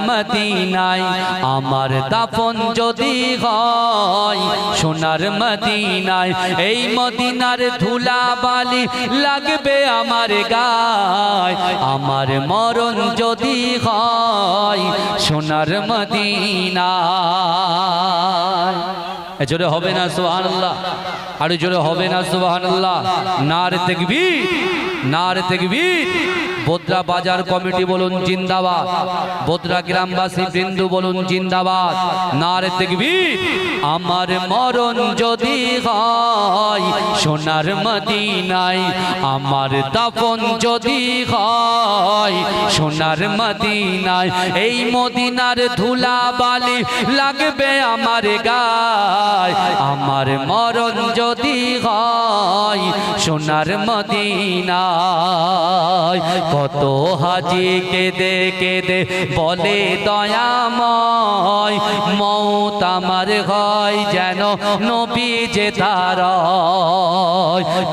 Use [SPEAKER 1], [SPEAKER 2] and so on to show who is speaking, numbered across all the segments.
[SPEAKER 1] মদিনায় আমার দাফন যদি হয় সোনার মদিনায়, এই মদিনার ধুলা বালি লাগবে আমার গায়, আমার মরণ যদি হয় সোনার মদিনায়। জোরে হবে না সুবহানাল্লাহ? আরো জোরে হবে না সুবহানাল্লাহ? নারে তাকবীর, নারে তাকবীর। বোদরা বাজার কমিটি বলুন জিন্দাবাদ, বোদরা গ্রামবাসী বৃন্দু বলুন জিন্দাবাদ, নারে তাকবীর। আমার মরণ যদি হয় সোনার মদিনায়, আমার দাফন যদি হয় সোনার মদিনায়, এই মদিনার ধুলা বালি লাগবে আমার গায়, আমার মরণ যদি হয় সোনার মদিনায়। কত হাজি কেঁদে কেঁদে বলে দয়াময়, মৌত আমার হয় যেন নবী যে তার।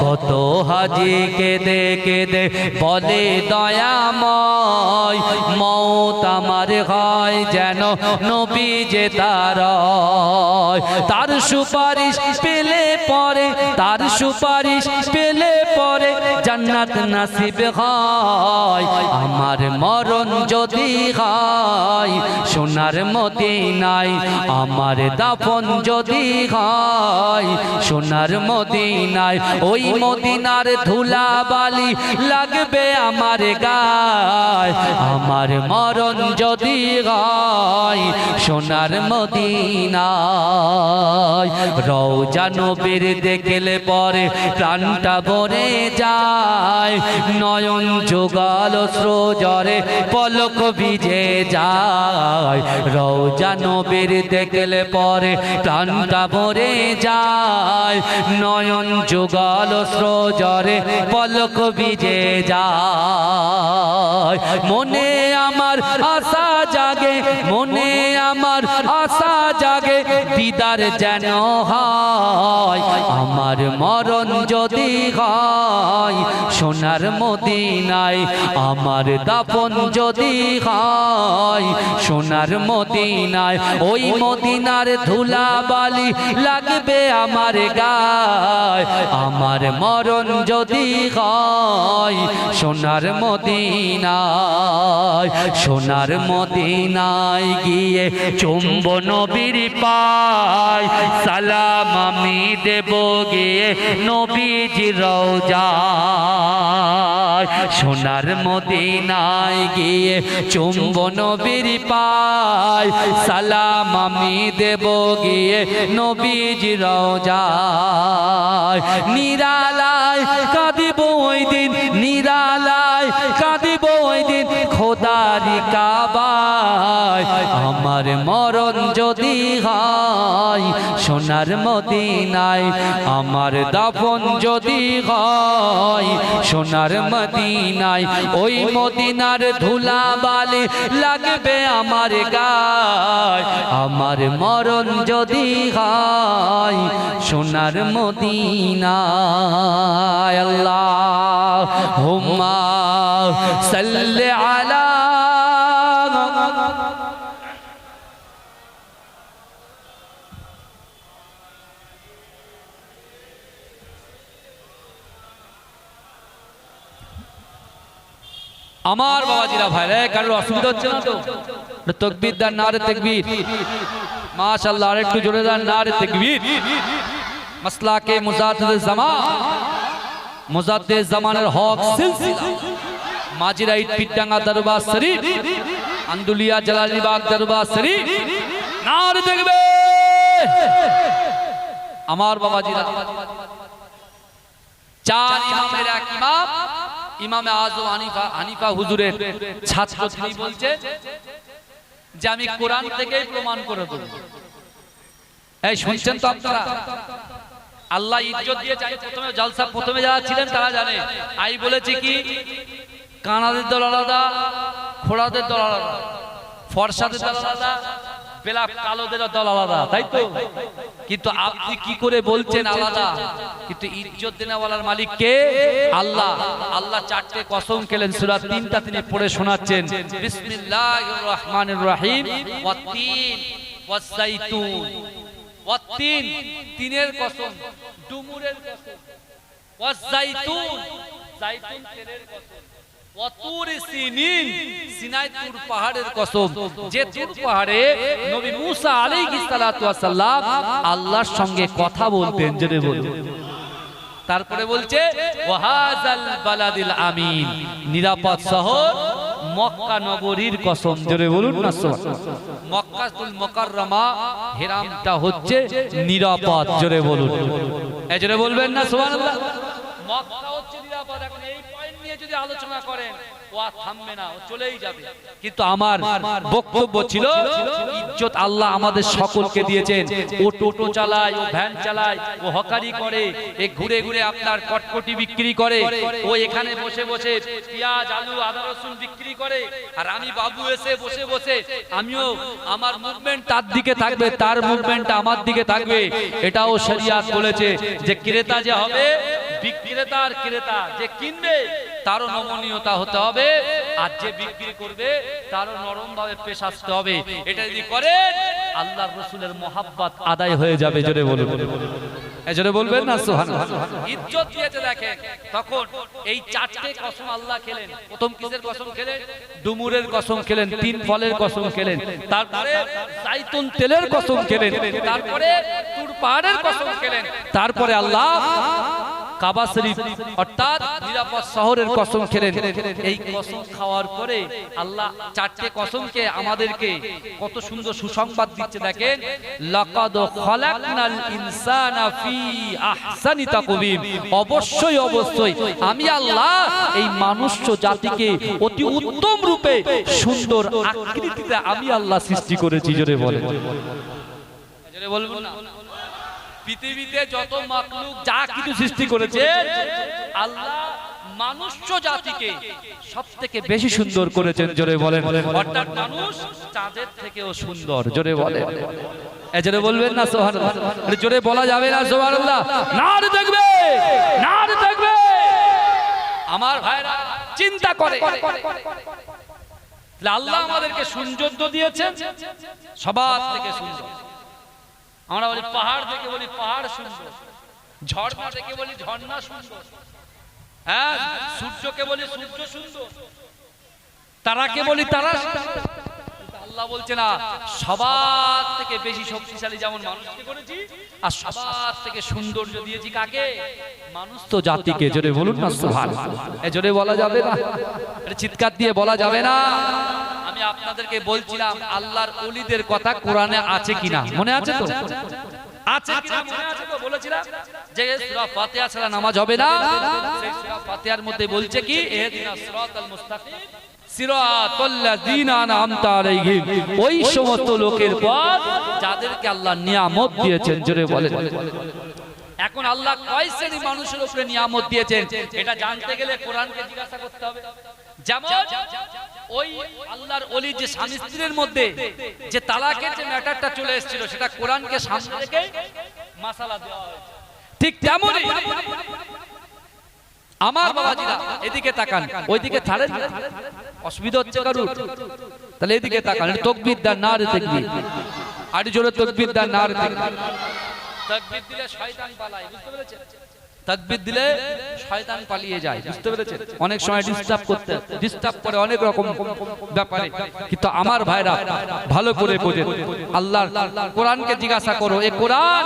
[SPEAKER 1] কত হাজি কেঁদে কেঁদে বলে দয়াময়, মৌত আমার হয় যেন নবী যে তার। তার সুপারিশ পেলে পরে, তার সুপারিশ পেলে পরে জান্নাত নসিব হয়, আমার মরণ যদি হয় সোনার মদিনায়, আমার দাফন যদি হয় সোনার মদিনায়, ওই মদিনার ধুলা বালি লাগবে আমার গায়, আমার মরণ যদি হয় সোনার মদিনায়। রওজা নবীর দেখলে পরে প্রাণটা ভরে যায়, নয়ন যুগল অশ্রুজরে পলক ভিজে যায়। রওজা নবীর দেখলে পরে প্রাণটা ভরে যায়, নয়ন যুগল অশ্রুজরে পলক ভিজে যায়। মনে আমার আশা জাগে, মনে আমার আশা জাগে, দিদার যেন হয়, আমার মরণ যদি হয় সোনার মদিনায়, আমার দাফন যদি হয় সোনার মদিনায়, ওই মদিনার ধুলা বালি লাগবে আমার গায়, আমার মরণ যদি হয় সোনার মদিনায়। সোনার মদিনায় গিয়ে চুম্ব নবীর পায়, সালাম আমি দেব গিয়ে নবীজির রওজায়। সোনার মদিনায় গিয়ে চুম্ব নবীর পায়, সালাম আমি দেব গিয়ে নবীজির রওজায়। নিরালায় কাঁদিব ওই দিন, নিরালায় কাঁদিব ওই দিন খোদারি কাবায়, আমার মরণ যদি হয় সোনার মদিনায়, আমার দাফন যদি হয় সোনার মদিনায়, ওই মদিনার ধুলা বালি লাগবে আমার গায়, আমার মরণ যদি হয় সোনার মদিনায়। আল্লাহুম্মা সাল্লি আলা আমার বাবাজিরা ভাইরা, কারোর অসুবিধা হচ্ছে না তো? তাকবীর দেন, নারে তাকবীর, মাশাআল্লাহ। আর একটু জোরে দেন, নারে তাকবীর। মাসলাকে মুজাদ্দিদ জামান, মুজাদ্দিদ জামানের হক সিলসিলা, মাজিরা ইটপিটাঙ্গা দরবার শরীফ, আন্দুলিয়া জালালিবাগ দরবার শরীফ, নারে তাকবীর। আমার বাবাজিরা, চার ইমামের এক ইমাম, ইমামে আজম হানিফা হুজুরের ছাত্র, তিনি বলছে যে আমি কোরআন থেকেই প্রমাণ করে দেব। এই শুনছেন তো আপনারা? আল্লাহ ইজ্জত দিয়ে চাই। প্রথমে জলসা, প্রথমে যারা ছিলেন তারা জানে, আই বলেছি কি কানাদের দল আলাদা, খোড়াদের দল আলাদা, ফর্সাদের দল আলাদা, বেলা কালোদের দল আলাদা, তাই তো? কিন্তু আপনি কি করে বলছেন আলাদা? কিন্তু ইজ্জত দেওয়ালার মালিক কে? আল্লাহ। আল্লাহ চারটে কসম খেলেন, সূরা 3টা তিনি পড়ে শোনাচ্ছেন। বিসমিল্লাহির রহমানির রহিম, ওয়াত-তিন ওয়াজ-যাইতুন। ওয়াত-তিন, তিনের কসম, ডুমুরের কসম। ওয়াজ-যাইতুন, যাইতুন তেলের কসম। ওয়াতুর সিনিন, সিনাই তুর পাহাড়ের কসম। যে তুর পাহাড়ে নবী মুসা আলাইহিস সালাতু ওয়াস সালাম আল্লাহর সঙ্গে কথা বলতেন, জেনে বলুন। তারপরে বলছে ওয়াহাজাল বালাদিল আমিন, নিরাপদ শহর মক্কা নগরীর কসম, জোরে বলুন না সুবহানাল্লাহ। মক্কাতুল মুকাররমা হেরামটা হচ্ছে নিরাপদ, জোরে বলুন। এই জোরে বলবেন না সুবহানাল্লাহ। মক্কা হচ্ছে নিরাপদ। এখন এই পয়েন্ট নিয়ে যদি আলোচনা করেন ও আর থামবে না, ও চলেই যাবে। কিন্তু আমার বক্তব্য ছিল ইজ্জত আল্লাহ আমাদের সকলকে দিয়েছেন। ও টোটো চালায়, ও ভ্যান চালায়, ও হকারি করে, এ ঘুরে ঘুরে আপনার কটকটি বিক্রি করে, ও এখানে বসে বসে পেঁয়াজ আলু আদা রসুন বিক্রি করে, আর আমি বাবু এসে বসে বসে আমিও আমার মুভমেন্ট তার দিকে থাকবে, তার মুভমেন্ট আমার দিকে থাকবে। এটাও শরিয়াত বলেছে যে ক্রেতা যে হবে, বিক্রেতার ক্রেতা যে কিনবে তারও নমনীয়তা হতে হবে, আর যে বিক্রি করবে তারও নরম ভাবে পেশ আসতে হবে। এটা যদি করেন আল্লাহর রাসূলের মহব্বত আদায় হয়ে যাবে, জোরে বলুন। এজরে বলবেন না সুবহানাল্লাহ। ইজ্জত দিয়েছে দেখেন, তখন এই চারটে কসম আল্লাহ খেলেন। প্রথম কিসের কসম খেলেন? ডুমুরের কসম খেলেন, তিন ফলের কসম খেলেন, তারপরে যাইতুন তেলের কসম খেলেন, তারপরে তুর পাহাড়ের কসম খেলেন, তারপরে আল্লাহ কাবা শরীফ অর্থাৎ নিরাপদ শহরের কসম খেলেন। এই কসম খাওয়ার পরে আল্লাহ চারটে কসমকে আমাদেরকে কত সুন্দর সুসংবাদ দিচ্ছে দেখেন। লাকাদ খালাকনাল ইনসানা ফি আহসানি তাকওয়িম, অবশ্যই অবশ্যই আমি আল্লাহ এই মানুষ জাতিকে অতি উত্তম রূপে সুন্দর আকৃতিতে আমি আল্লাহ সৃষ্টি করেছি, জোরে বলেন। জোরে বলবো না? পৃথিবীতে যত মাখলুক যা কিছু সৃষ্টি করেছে আল্লাহ মানুষ জাতিকে সবথেকে বেশি সুন্দর করেছেন, জোরে বলেন। অর্থাৎ মানুষ চাঁদের থেকেও সুন্দর, জোরে বলেন। এই জোরে বলবেন না সুবহানাল্লাহ। জোরে বলা যাবে না সুবহানাল্লাহ? নারে দেখবে, নারে দেখবে। আমার ভাইরা চিন্তা করে আল্লাহ আমাদেরকে সৌন্দর্য দিয়েছেন সবার থেকে সুন্দর। আমরা বলি পাহাড় দেখে বলি পাহাড় সুন্দর, ঝর্ণা দেখে বলি ঝর্ণা সুন্দর, হ্যাঁ সূর্যকে বলি সূর্য সুন্দর, তারাকে বলি তারা সুন্দর। আল্লাহ বলছে না, সবার থেকে বেশি শক্তিশালী যেমন মানুষকে করেছি, আর সবার থেকে সৌন্দর্য দিয়েছি কাকে? মানুষ তো জাতিকে, জোরে বলুন না সুবহানাল্লাহ। এই জোরে বলা যাবে না, এটা চিৎকার দিয়ে বলা যাবে না। আমি আপনাদেরকে বলছিলাম আল্লাহর ওলিদের কথা কোরআনে আছে কিনা, মনে আছে তো? আছে কিনা মনে আছে তো? বলেছিলাম যে সূরা ফাতিহা ছাড়া নামাজ হবে না। সেই সূরা ফাতিহার মধ্যে বলছে কি, ইহদিনাস সিরাতাল মুস্তাকিম সিরাতাল লাযিনা আনআমতা আলাইহিম, ওই সমস্ত লোকের পথ যাদেরকে আল্লাহ নিয়ামত দিয়েছেন, জোরে বলেন। এখন আল্লাহ কয় শ্রেণী মানুষের উপরে নিয়ামত দিয়েছেন এটা জানতে গেলে কোরআনকে জিজ্ঞাসা করতে হবে। যেমন ওই আল্লাহর ওলি যে স্বামী স্ত্রীর মধ্যে যে তালাকের যে ম্যাটারটা চলে এসেছিল সেটা কোরআনকে সামনে রেখে মাসালা দেওয়া হয়েছে। ঠিক তেমনই আমার বাবাজিরা এদিকে তাকান, ওইদিকে ছাড়েন, অসুবিধা হচ্ছে কারুর? তাহলে এদিকে তাকান, তাকবীর দেন, নারে তাকবীর, আর জোরে তাকবীর দেন, নারে তাকবীর। তাকবীর দিলে শয়তান পালায়, বুঝতে পেরেছেন? তাকবীর দিলে শয়তান পালিয়ে যায়, বুঝতে পেরেছেন? অনেক সময় ডিস্টার্ব করে অনেক রকম ব্যাপারে। কিন্তু আমার ভাইরা ভালো করে বোঝেন, আল্লাহর কোরআনকে জিজ্ঞাসা করো, এই কোরআন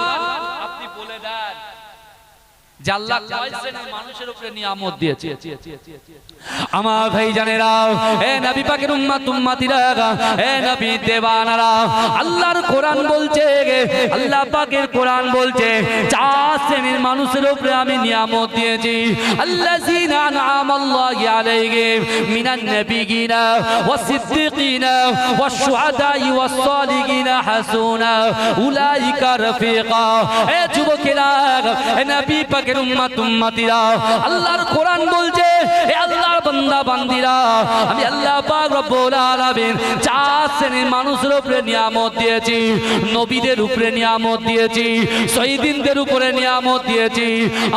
[SPEAKER 1] আপনি বলে দেন যে আল্লাহ কয় শ্রেণীর মানুষের উপরে নিয়ামত দিয়েছে। আমার ভাই জানেরা, এ নবী পাকের উম্মত উম্মতিরা, এ নবী দেওয়ানারা, আল্লাহর কোরআন বলছে, আল্লাহ পাকের কোরআন বলছে চার শ্রেণীর মানুষের উপরে আমি নিয়ামত দিয়েছি। আল্লাযীনা আনআমাল্লাহু আলাইহিম মিনান নাবিয়িনা ওয়াস সিদ্দিকিনা ওয়াস শুহাদাই ওয়াস সালিহিনা হাসুনা উলাইকা রাফিকা। এ যুবকেরা, এ নবী পাকের পাকের উম্মত উম্মতিরা, আল্লাহর কোরআন বলছে এ আল্লাহর বান্দা বান্দিরা, আমি আল্লাহ পাক রব্বুল আলামিন চার শ্রেণীর মানুষের উপরে নিয়ামত দিয়েছি, নবীদের উপরে নিয়ামত দিয়েছি, শহীদদের উপরে নিয়ামত দিয়েছি,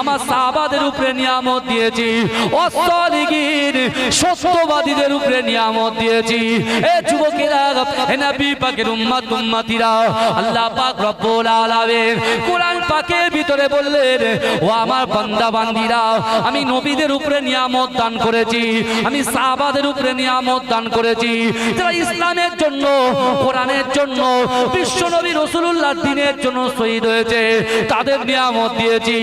[SPEAKER 1] আমার সাহাবাদের উপরে নিয়ামত দিয়েছি, অসলিগিন সত্যবাদীদের উপরে নিয়ামত দিয়েছি। এ যুবকেরা, এ নবী পাকের উম্মত উম্মতিরা, আল্লাহ পাক রব্বুল আলামিন কোরআন পাকের ভিতরে বললেন ও আমার বান্দা বান্দিরা, আমি নবীদের উপরে নিয়ামত দান করেছি, আমি সাহাবাদের উপরে নিয়ামত দান করেছি, যারা ইসলামের জন্য, কোরআনের জন্য, বিশ্ব নবী রাসূলুল্লাহর দ্বীনের জন্য শহীদ হয়েছে, তাদের নিয়ামত দিয়েছি।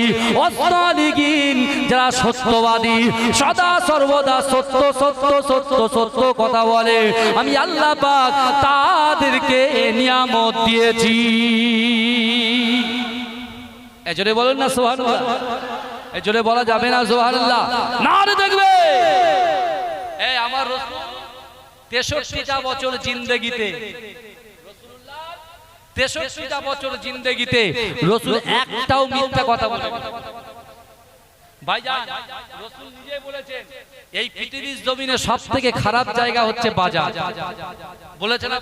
[SPEAKER 1] অসলিগিন যারা সত্যবাদী, সদা সর্বদা সত্য সত্য সত্য সত্য কথা বলে, আমি আল্লাহ পাক তাদেরকে নিয়ামত দিয়েছি। এজোরে বলেন না সুবহানাল্লাহ, এজোরে বলা যাবে না সুবহানাল্লাহ, নারে দেখবে। এই আমার রাসূল 63টা বছর জিন্দেগিতে, 63টা বছর জিন্দেগিতে রাসূল একটাও মিথ্যা কথা বলেনি। ভাইজান রাসূল নিজে বলেছেন এই পৃথিবীর জমিনে সবথেকে খারাপ জায়গা হচ্ছে বাজার। বলেছেন না?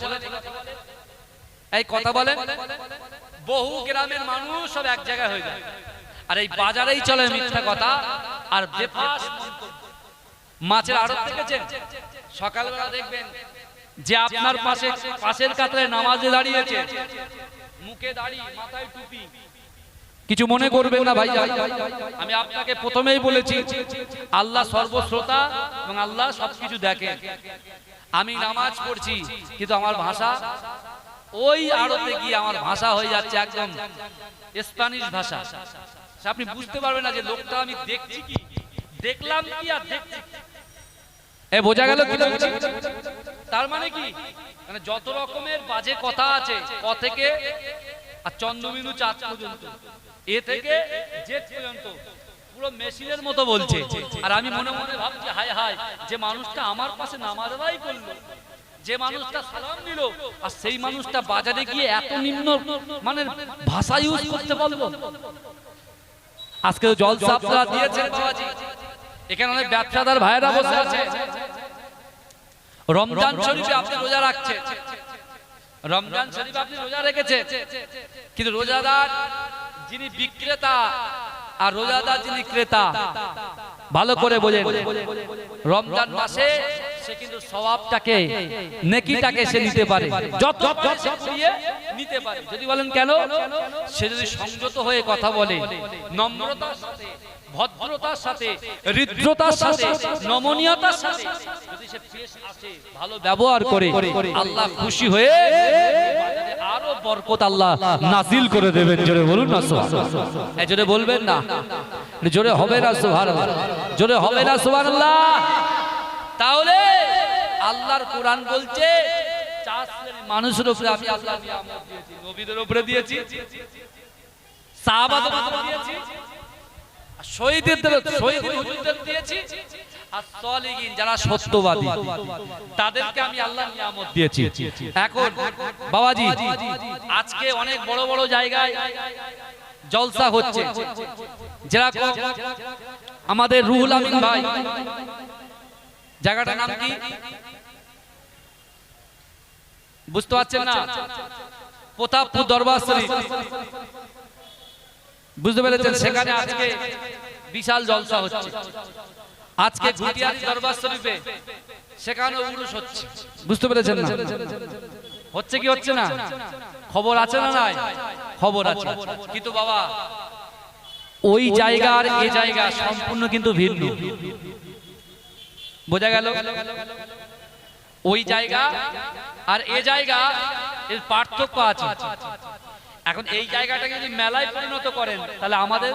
[SPEAKER 1] এই কথা বলেন, বহু গ্রামের মানুষ সব এক জায়গায় হয়ে যায়, আর এই বাজারেই চলে মিথ্যা কথা আর বেফাস মন্তব্য। মাছের আড়ত দেখেছেন? সকালবেলা দেখবেন যে আপনার পাশের কাতারে নামাজে দাঁড়িয়েছে, মুখে দাড়ি, মাথায় টুপি, কিছু মনে করবেন না ভাই, আমি আপনাকে প্রথমেই বলেছি আল্লাহ সর্বশ্রোতা এবং আল্লাহ সবকিছু দেখেন। আমি নামাজ পড়ছি কিন্তু আমার ভাষা, ওই আড়তে গিয়ে আমার ভাষা হয়ে যাচ্ছে একদম স্প্যানিশ ভাষা। আপনি বুঝতে পারবেন না যে লোকটা আমি দেখছি কি, দেখলাম কি আর দেখছি। এ বোঝা গেল কি? তার মানে কি, মানে যত রকমের বাজে কথা আছে, ক থেকে আর চন্দ্রবিন্দু চাঁদ পর্যন্ত, এ থেকে জেড পর্যন্ত পুরো মেশিনের মতো বলছে। আর আমি মনে মনে ভাবছি হায় হায়, যে মানুষটা আমার পাশে নামাজ আদায় করলো, যে মানুষটা সালাম দিল, আর সেই মানুষটা বাজারে গিয়ে এত নিম্ন মানে ভাষা ইউজ করতে পারলো। আজকে জলসা আপনারা দিয়েছেন বাবাজি, এখানে অনেক ব্যবসাদার ভাইয়েরা বসে আছে। রমজান শরীফে আপনি রোজা রাখছেন, রমজান শরীফে আপনি রোজা রেখেছেন, কিন্তু রোজাদার যিনি বিক্রেতা আর রোজাদার যিনি ক্রেতা, ভালো করে বোঝেন, রমজান মাসে সে কিন্তু সওয়াবটাকে, নেকিটাকে সে নিতে পারে, যত দিয়ে নিতে পারে। যদি বলেন কেন? সে যদি সংযত হয়ে কথা বলে, নম্রতার সাথে, ভদ্রতার সাথে, হৃদ্রতার সাথে, নমনীয়তার সাথে যদি সে পেশ আসে, ভালো ব্যবহার করে, আল্লাহ খুশি হয়ে আরো বরকত আল্লাহ নাজিল করে দেবেন। জোরে বলুন না সুবহানাল্লাহ, এই জোরে বলবেন না, জোরে হবে না সুবহানাল্লাহ, জোরে হবে না সুবহানাল্লাহ। তাহলে আল্লাহর কোরআন বলছে চার শ্রেণীর মানুষের উপরে আমি আল্লাহ নিয়ামত দিয়েছি, নবীদের উপরে দিয়েছি, সাহাবাদের উপরে দিয়েছি, শহীদদের হুজুরদের দিয়েছি, আর সলিহিন যারা সত্যবাদী তাদেরকে আমি আল্লাহ নিয়ামত দিয়েছি। এখন বাবাজি আজকে অনেক বড় বড় জায়গায় জলসা হচ্ছে, যেরকম আমাদের রুহুল আমিন ভাই, জায়গাটার নাম কি বুঝতে পারছেন না? প্রতাপপুর দরবার শরীফ, বুঝতে পেরেছেন? সেখানে আজকে বিশাল জলসা হচ্ছে। আজকে ঘুটিয়ারি দরবার শরীফে সেখানে উরুস হচ্ছে, বুঝতে পেরেছেন না? হচ্ছে কি হচ্ছে না? খবর আছে না নাই? খবর আছে, কিন্তু বাবা ওই জায়গার এই জায়গা সম্পূর্ণ কিন্তু ভিন্ন। বোঝা গেল? ওই জায়গা আর এ জায়গা এর পার্থক্য আছে। এখন এই জায়গাটাকে যদি মেলায় পরিণত করেন, তাহলে আমাদের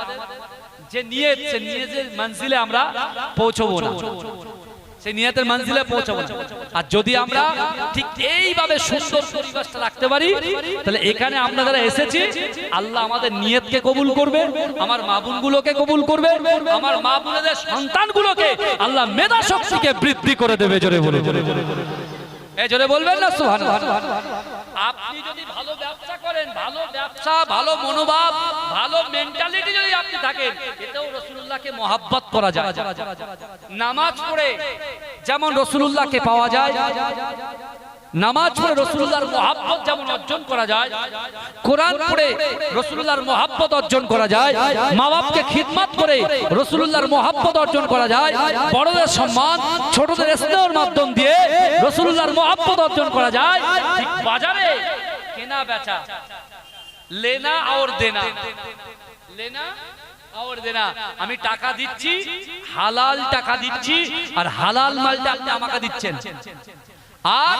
[SPEAKER 1] যে নিয়ত, সে নিয়তের মঞ্জিলে আমরা পৌঁছবো না, সেই নিয়তের মঞ্জিলে পৌঁছবো না। আর যদি আমরা ঠিক এইভাবে সুন্দর পরিবেশটা রাখতে পারি, তাহলে এখানে আমরা যারা এসেছি, আল্লাহ আমাদের নিয়তকে কবুল করবে, আমার মা বোনগুলোকে কবুল করবে, আমার মা বোনদের সন্তানগুলোকে আল্লাহ মেধা শক্তিকে বৃদ্ধি করে দেবে। জোরে বলে, এই জোরে বলবেন না সুবহানাল্লাহ। আপনি যদি ভালো ব্যবসা করেন, ভালো ব্যবসা, ভালো মনোভাব, ভালো মেন্টালিটি যদি আপনি থাকেন, এতেও রাসূলুল্লাহকে মহব্বত করা যায়। নামাজ পড়ে যেমন রাসূলুল্লাহকে পাওয়া যায়, নামাজ পড়ে রাসূলুল্লাহর মহব্বত যেমন অর্জন করা যায়, কোরআন পড়ে রাসূলুল্লাহর মহব্বত অর্জন করা যায়, মা বাপকে খিদমত করে রাসূলুল্লাহর মহব্বত অর্জন করা যায়, বড়দের সম্মান ছোটদের স্নেহের মাধ্যম দিয়ে রাসূলুল্লাহর মহব্বত অর্জন করা যায়। ঠিক বাজারে কেনা বেচা, লেনা আর দেনা, লেনা আর দেনা, আমি টাকা দিচ্ছি, হালাল টাকা দিচ্ছি, আর হালাল মালটা আপনি আমাকে দিচ্ছেন। আর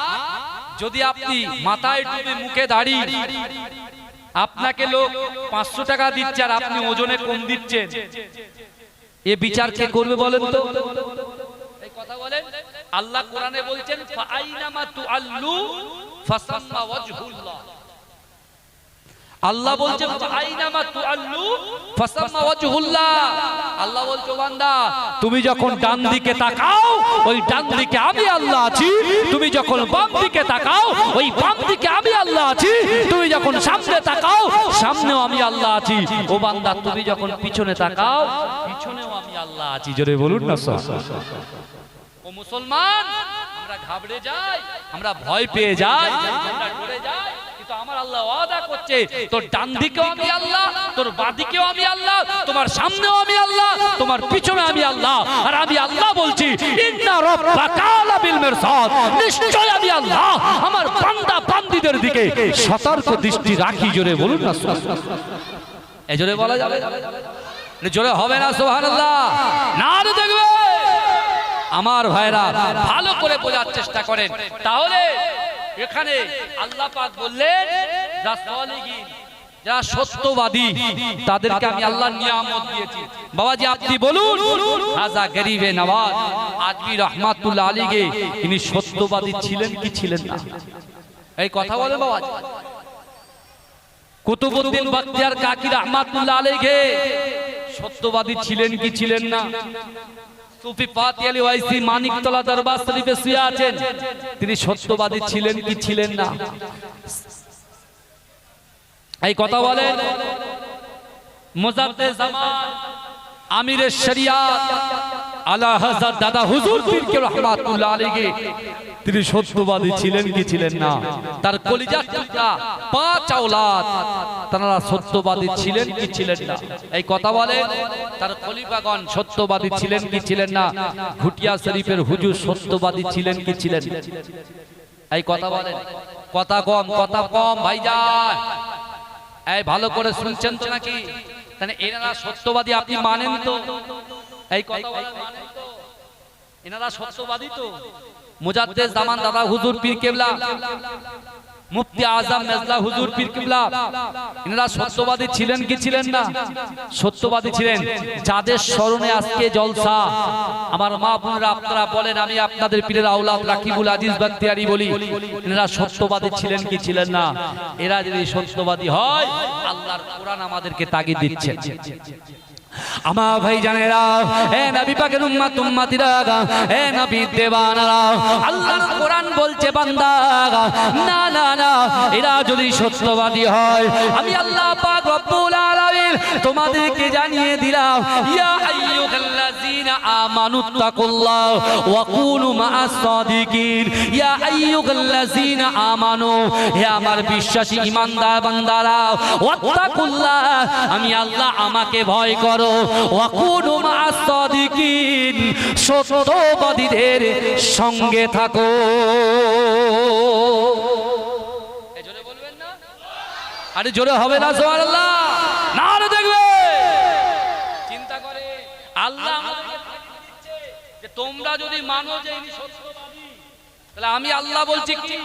[SPEAKER 1] যদি আপনি মাথায় টুপি মুখে দাড়ি, আপনাকে লোক 500 টাকা দিচ্ছে আর আপনি ওজনে কম দিচ্ছেন, এ বিচার কে করবে বলেন তো? এই কথা বলেন। আল্লাহ কোরআনে বলছেন ফাআইনামা তুআল্লু ফাসাম্মা ওয়াজহুল্লাহ। আল্লাহ বলছে ফাআইনামা তুআল্লু ফাসাম্মা ওয়াজহুল্লাহ। আল্লাহ বলছে বান্দা তুমি যখন ডান দিকে তাকাও ওই ডান দিকে আমি আল্লাহ আছি, তুমি যখন বাম দিকে তাকাও ওই বাম দিকে আমি আল্লাহ আছি, তুমি যখন সামনে তাকাও সামনেও আমি আল্লাহ আছি। ও বান্দা তুমি যখন পিছনে তাকাও পিছনেও আমি আল্লাহ আছি। জোরে বলুন না স্যার। ও মুসলমান, আমরা ঘাবড়ে যাই, আমরা ভয় পেয়ে যাই, আমরা ডরে যাই, কিন্তু আমার আল্লাহ ওয়াদা করছে তোর ডান দিকেও আমি আল্লাহ, তোর বাঁ দিকেও আমি আল্লাহ, তোমার সামনেও আমি আল্লাহ, তোমার পিছনে আমি আল্লাহ। আর আমি আল্লাহ বলছি ইন্না রাব্বাকা লাবিল মিরসাদ, নিশ্চয় আমি আল্লাহ আমার বান্দা বান্দীদের দিকে সতর্ক দৃষ্টি রাখি। জোরে বলুন না এই জোরে বলা যাবে? জোরে হবে না সুবহানাল্লাহ? না দেখবে আমার ভাইরা ভালো করে বোঝার চেষ্টা করেন। তাহলে এখানে আল্লাহ পাক বললেন যারা সালিহিন, যারা সত্যবাদী তাদেরকে আমি আল্লাহর নিয়ামত দিয়েছি। বাবাজি আপনি বলুন হাজা গরিবে নওয়াজ আজমি রহমাতুল্লাহ আলাইহি ইনি সত্যবাদী ছিলেন কি ছিলেন না? এই কথা বলে বাবাজি। কুতুবউদ্দিন বখতিয়ার কাকি রহমাতুল্লাহ আলাইহি সত্যবাদী ছিলেন কি ছিলেন না? সুফি ফাতি আলী ওয়াইসি মানিকতলা দরবার শরীফে শুয়ে আছেন, তিনি সত্যবাদী ছিলেন কি ছিলেন না? এই কথা বলেন। মুজাদ্দিদ জামান আমিরে শরিয়াত আলা হযরত দাদা হুজুর পীর কে রহমাতুল্লাহ আলাইহি তিনি সত্যবাদী ছিলেন কি ছিলেন না? তার কলিজার টুকরা 5 আওলাদ তারা সত্যবাদী ছিলেন কি ছিলেন না? এই কথা বলেন। তার খলিফাগণ সত্যবাদী ছিলেন কি ছিলেন না? ঘুটিয়া শরীফের হুজুর সত্যবাদী ছিলেন কি ছিলেন? এই কথা বলেন। কথা কম ভাইজান, এই ভালো করে শুনছেন তো নাকি? তাহলে এনারা সত্যবাদী আপনি মানেন তো? এই কথা বলেন মানেন তো? এনারা সত্যবাদী তো? মুজাদ্দিদ জামান দাদা হুজুর পীর কেবলা, মুফতি আজম মেজলা হুজুর পীর কেবলা, এনারা সত্যবাদী ছিলেন কি ছিলেন না? সত্যবাদী ছিলেন। যাদের স্মরণে আজকে জলসা, আমার মা বোনেরা আপনারা বলেন আমি আপনাদের পীরের আওলাদ রাকিবুল আজিজ বখতিয়ারি বলি, এনারা সত্যবাদী ছিলেন কি ছিলেন না? এরা যদি সত্যবাদী হয় আল্লাহর কোরআন আমাদেরকে তাগিদ দিচ্ছে। আমার ভাই জানেরা, এ নবী পাকের উম্মত উম্মতিরা, এ নবী দেওয়ানারা, আল্লাহর কোরআন বলছে বান্দা না না না, এরা যদি সত্যবাদী হয় আমি আল্লাহ পাক রব্বুল আলামিন তোমাদেরকে জানিয়ে দিলাম ইয়া আইয়ুহাল্লাযীনা আমানুত্তাকুল্লাহ ওয়া কুনু মা'আস সাদিকিন। ইয়া আইয়ুহাল্লাযীনা আমানু, হে আমার বিশ্বাসী ঈমানদার বান্দারা, ওয়াত্তাকুল্লাহ আমি আল্লাহ আমাকে ভয় করো, ওয়া কুনু মা'আস সাদিকিন সত্যবাদীদের সঙ্গে থাকো। এই জোরে বলবেন না? আরে জোরে হবে না সুবহানাল্লাহ? না আরে দেখবে চিন্তা করে আল্লাহ আমাদেরকে দিচ্ছে যে তোমরা যদি মানো যে ইনি সত্যবাদী, তাহলে আমি আল্লাহ বলছি কি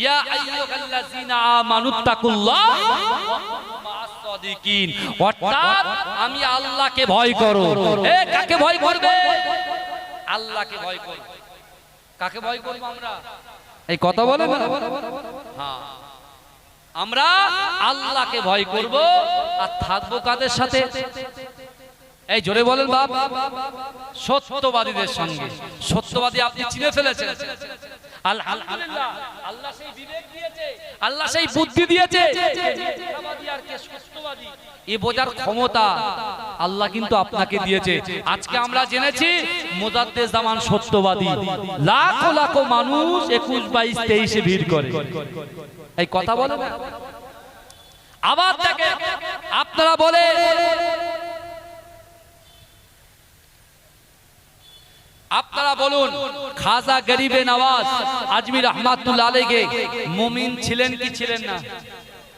[SPEAKER 1] ইয়া আইয়ুহাল্লাযীনা আমানুত্তাকুল্লাহ ওয়া কুনু মা'আস সাদিকিন, অর্থাৎ আমি আল্লাহকে ভয় করো। এ কাকে ভয় করবে? আল্লাহকে ভয় করো। কাকে ভয় করব আমরা? এই কথা বলে না? হ্যাঁ, আমরা আল্লাহকে ভয় করব। আর থাকবো কাদের সাথে? এই জোরে বলেন বাপ, সত্যবাদীদের সঙ্গে। সত্যবাদী আপনি চিনে ফেলেছেন, আলহামদুলিল্লাহ। আল্লাহ সেই বিবেক দিয়েছে, আল্লাহ সেই বুদ্ধি দিয়েছে এ বোঝার ক্ষমতা আল্লাহ কিন্তু আপনাকে দিয়েছে। আজকে আমরা জেনেছি মুজাদ্দেদ জামান সত্যবাদী, লাখো লাখো মানুষ 21, 22, 23 ভিড় করে, এই কথা বলে না। আবার দেখেন আপনারা বলে আপনারা বলুন খাজা গরিবে নওয়াজ আজমি রহমাতুল্লাহ আলাইহি মুমিন ছিলেন কি ছিলেন না?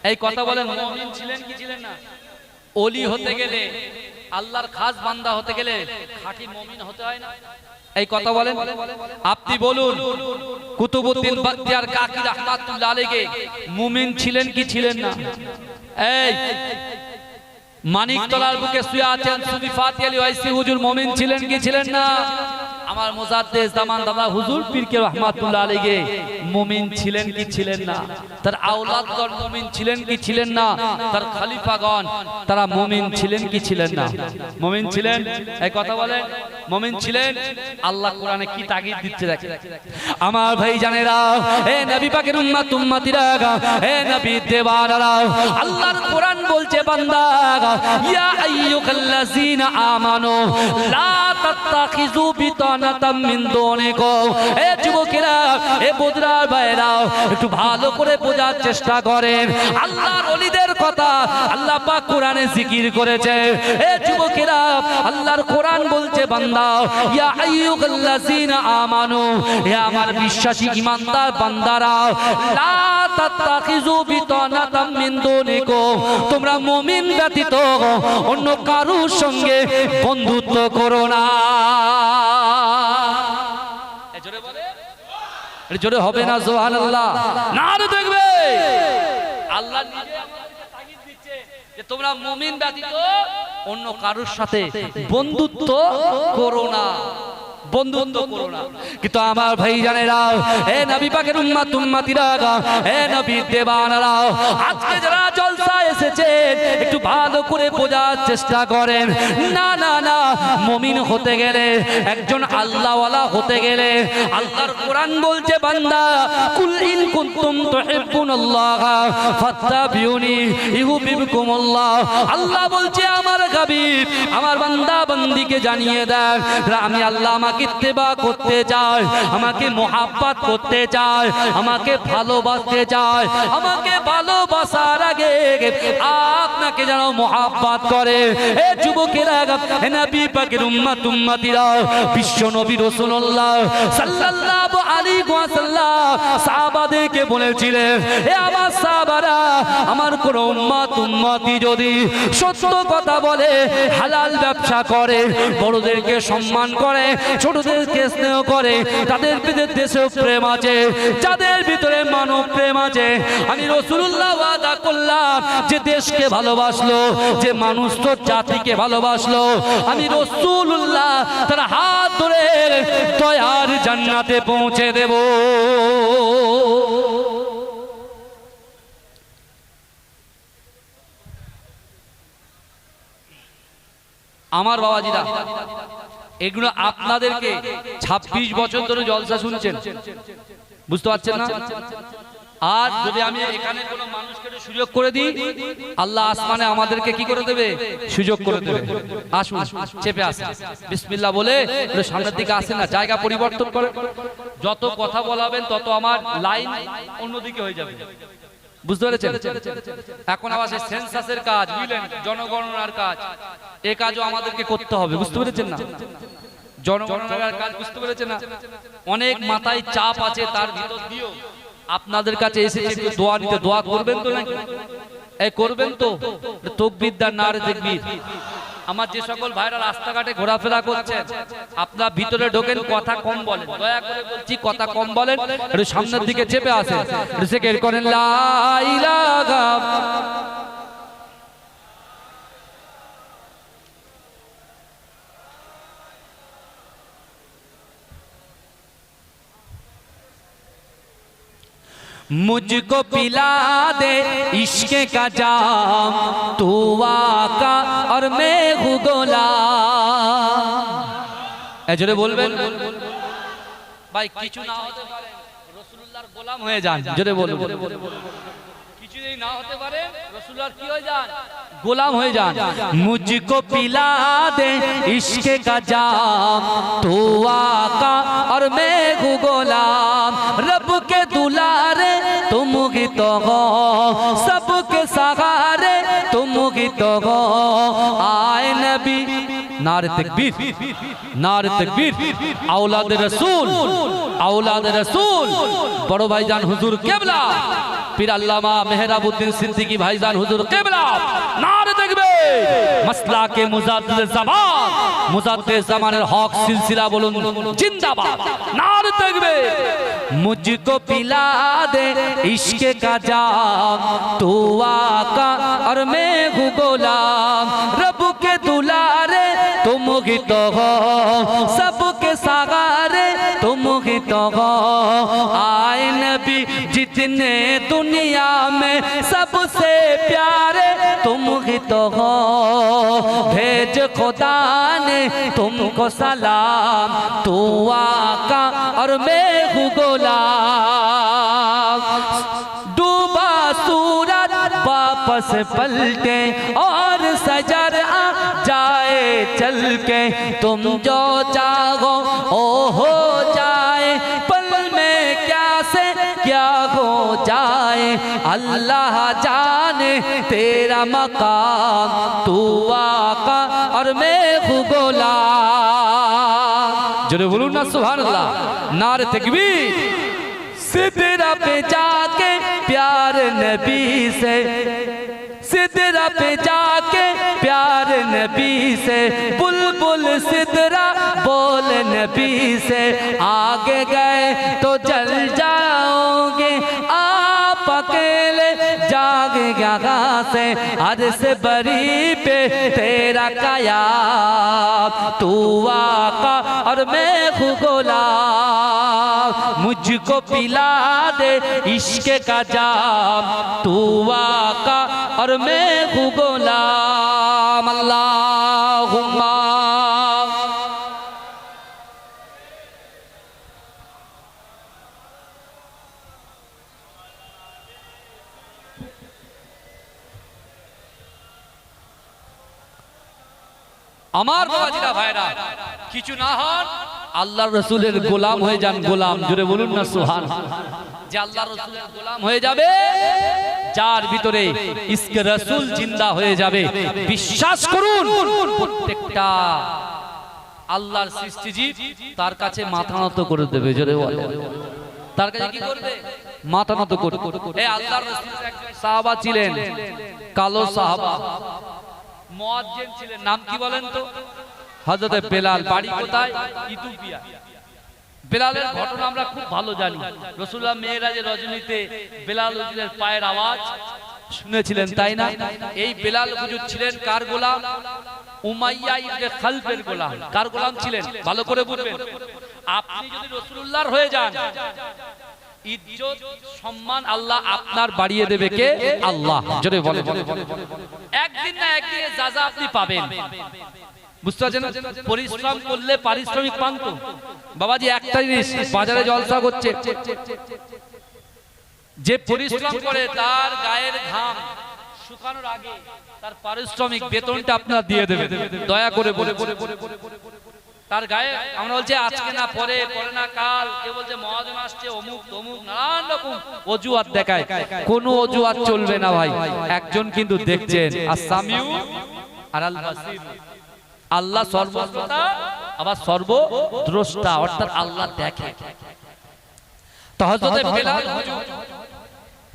[SPEAKER 1] এই কথা বলেন, মুমিন ছিলেন কি ছিলেন না? ওলি হতে গেলে, আল্লাহর খাস বান্দা হতে গেলে খাঁটি মুমিন হতে হয় না? এই কথা বলেন। আপনি বলুন কুতুবউদ্দিন বখতিয়ার কাকি রহমাতুল্লাহ আলাইহি মুমিন ছিলেন কি ছিলেন না? এই মানিকতলার বুকে শুয়ে আছেন সুফি ফাতি আলী ওয়াইসি হুজুর মুমিন ছিলেন কি ছিলেন না? আমার মুজাদ্দেদ জামান দাদা হুজুর পীর কে রহমাতুল্লাহ আলাইহি মুমিন ছিলেন কি ছিলেন না? তার আওলাদগণ মুমিন ছিলেন কি ছিলেন না? তার খলিফাগণ তারা মুমিন ছিলেন কি ছিলেন না? মুমিন ছিলেন, এই কথা বলেন, মুমিন ছিলেন। আল্লাহ কোরআনে কি তাগিদ দিচ্ছে দেখেন আমার ভাই জানেরা, হে নবী পাকের উম্মত উম্মতিরা, হে নবী দেওয়ানারা, আল্লাহর কোরআন বলছে বান্দা ইয়া আইয়ুহাল্লাযীনা আমানু লা তাত্তাখিযু বিতানাতাম মিন দুনিকুম। হে যুবকেরা, হে বদরার ভাইরা, একটু ভালো করে বোঝার চেষ্টা করেন আল্লাহর ওলিদের কথা আল্লাহ পাক কোরআনে জিকির করেছে। হে যুবকেরা, আল্লাহর কোরআন বলছে বান্দা ইয়া আইয়ুহাল্লাযীনা আমানু, হে আমার বিশ্বাসী ঈমানদার বান্দারা, লা তাত্তাখিযু বিতানাতাম মিন দুনিকুম, তোমরা মুমিন ব্যতীত অন্য কারোর সঙ্গে বন্ধুত্ব করো না। জোরে হবে না সুবহানাল্লাহ? না দেখবে আল্লাহ নিজে আমাদেরকে তাগিদ দিচ্ছে যে তোমরা মুমিন ব্যতীত অন্য কারোর সাথে বন্ধুত্ব করো না, বন্ধুত্ব করো না। কিন্তু আমার ভাই জানেরা, হে নবী পাকের উম্মত উম্মতিরা, হে নবী দেওয়ানারা, আজকে যারা জলসা এসেছেন একটু ভালো করে বোঝার চেষ্টা করেন। না না না, মুমিন হতে গেলে, একজন আল্লাহওয়ালা হতে গেলে আল্লাহর কোরআন বলছে বান্দা কুল ইন কুনতুম তুহিব্বুনাল্লাহ ফাত্তাবিউনি ইউহিব্বুকুমুল্লাহ। আল্লাহ বলছে আমার হাবিব, আমার বান্দা বান্দিকে জানিয়ে দেন আমি আল্লাহ আমাকে ইত্তেবা করতে চাই, আমাকে মোহাব্বত করতে চাই, আমাকে ভালোবাসতে চাই, আমাকে ভালোবাসার আগে আপনাকে যেন মোহাব্বত করে। হে যুবকেরা, হে নবী পাকের উম্মত উম্মতিরা, বিশ্ব নবী রাসূলুল্লাহ সাল্লাল্লাহু আলাইহি ওয়াসাল্লাম সাহাবাদেরকে বলেছিলেন হে আমার সাহাবারা, আমার কোন উম্মত উম্মতি যদি সত্য কথা বলে, হালাল ব্যবসা করে, বড়দেরকে সম্মান করে, ছোটদেরকে স্নেহ করে, তাদের ভিতরে দেশেও প্রেম আছে, যাদের ভিতরে মানব প্রেম আছে, আমি রাসূলুল্লাহ ওয়াদা করলাম যে দেশকে ভালোবাসলো, যে মানুষ তো জাতিকে ভালোবাসলো, আমি রাসূলুল্লাহ তার হাত ধরে দয়ার জান্নাতে পৌঁছে দেব। আমার বাবাজিরা, এগুলো আপনাদেরকে 26 বছর ধরে জলসা শুনছেন, বুঝতে পারছেন না? আর যদি আমি এখানে কোনো মানুষকে সুযোগ করে দিই, আল্লাহ আসমানে আমাদেরকে কি করে দেবে? সুযোগ করে দেবে। আসুন, চেপে আসুন, বিসমিল্লাহ বলে সামনের দিকে আসেন না, জায়গা পরিবর্তন করে। যত কথা বলাবেন তত আমার লাইন অন্যদিকে হয়ে যাবে, বুঝতে পেরেছেন? এখন আবার সেই সেন্সাসের কাজ, বুঝলেন, জনগণনার কাজ, এই কাজও আমাদেরকে করতে হবে, বুঝতে পেরেছেন না? জনগণনার কাজ, বুঝতে পেরেছেন না? অনেক মাথায় চাপ আছে, তার ভিতর দিয়েও আপনাদের কাছে এসেছে একটু দোয়া নিতে। দোয়া করবেন তো নাকি? এই করবেন তো? তাকবীর দান, নারে তাকবীর। আমার যে সকল ভাইরা রাস্তাঘাটে ঘোরাফেরা করছেন, আপনারা ভিতরে ঢোকেন, কথা কম বলেন, দয়া করে বলছি কথা কম বলেন, একটু সামনের দিকে চেপে আসেন, জিকির করেন লা ইলাহা मुझको पिला दे इश्क का जाम, तू आका और मैं हूँ गोलाम। এজরে বলবেন ভাই, কিছু না হতে পারে, রাসূলুল্লাহর গোলাম হয়ে যান, জোরে বলুন। কিছু যদি না হতে পারে রাসূলুল্লাহর কি হয়ে যান? গোলাম হয়ে যান। মুঝকো পিলা দে ইশকে কা জাম তো आका और मैं हूँ गोलाम रब के दुलारे तुम ही तो हो सबके सहारे तुम ही तो हो आए नबी नारे तकबीर नारे तकबीर औलाद रसूल बड़ो भाईजान हुजूर किबला पीर अल्लामा मेहराबुद्दीन सिद्दीकी भाईजान हुजूर किबला नारे तकबीर मसला के मुजाद्दिद ज़मान मुजाद्दिद ज़मानेर हक सिलसिला बोलुन जिंदाबाद नारे तकबीर मुझको पिला दे इश्क का जाम तू आका और मैं हूँ गोलाम रब के दुलारे तुम ही तो हो सबके सहारे तुम ही तो हो आए नबी जितने दुनिया में सबसे प्यारे तुम ही तो हो भेज खुदा ने तुमको सलाम तू आका और मैं हूँ गोलाम डूबा सूरज वापस पलटे और सजर आ जाए चल के तुम जो चाहो ओ हो जाए पल में क्या से क्या हो जाए अल्लाह जाने तेरा मकाम तू आका और मैं हूँ गोलाम जोरे बोलूं ना सुभान अल्लाह नारे तकबीर सिदरा पे जाके प्यार नबी से सिदरा पे जाके प्यार नबी से बुलबुल सिदरा बोल नबी से आगे गए तो जल जाओगे आप अकेले जागे यहाँ से हद से बरी पे तेरा कयाम तू आका और मैं हूँ गोलाम मुझको पिला दे इश्क का जाम तू आका और मैं हूँ गोलाम अल्लाहुम्मा আমার বাবাজিরা ভাইরা কিছু না হন আল্লাহর রাসূলের গোলাম হয়ে যান গোলাম জোরে বলুন না সুবহানাল্লাহ যে আল্লাহর রাসূলের গোলাম হয়ে যাবে যার ভিতরে ইশকে রাসূল জিন্দা হয়ে যাবে বিশ্বাস করুন প্রত্যেকটা আল্লাহর সৃষ্টিজীব তার কাছে মাথা নত করে দেবে জোরে বলেন তার কাছে কি করবে মাথা নত করবে এই আল্লাহর রাসূলের একজন সাহাবা ছিলেন কালো সাহাবা মুয়াজ্জিন ছিলেন নাম কি বলেন তো হযরত বেলাল বাড়ি কোথায় ইথিওপিয়া বেলালের ঘটনা আমরা খুব ভালো জানি রাসূলুল্লাহ মেরাজে রজনীতে বেলাল হুজুরের পায়ের আওয়াজ শুনেছিলেন তাই না এই বেলাল হুজুর ছিলেন কার গোলাম উমাইয়া ইবনে খালফের গোলাম কার গোলাম ছিলেন ভালো করে বুঝবেন আপনি যদি রাসূলুল্লাহর হয়ে যান ইজ্জত সম্মান আল্লাহ আপনার বাড়িয়ে দেবে কে আল্লাহ জোরে বলে একদিন না একদিন যাজা আপনি পাবেন বুঝতে পারছেন পরিশ্রম করলে পারিশ্রমিক পান তো বাবাজি একটা জিনিস বাজারে জলসা করছে যে পরিশ্রম করে তার গায়ের ঘাম শুকানোর আগে তার পারিশ্রমিক বেতনটা আপনার দিয়ে দেবে দয়া করে বলে তার গায়ে আমরা বলছি আজকে না পরে পরে না কাল কে বলছে মহাজন আসছে অমুক তমুক নানান রকম অজুহাত দেখায় কোনো অজুহাত চলবে না ভাই একজন কিন্তু দেখছেন আস-সামিউ আর আল-বাসীর আল্লাহ সর্বশ্রোতা আবার সর্বদ্রষ্টা অর্থাৎ আল্লাহ দেখে তো হযরত বেলাল হুজুর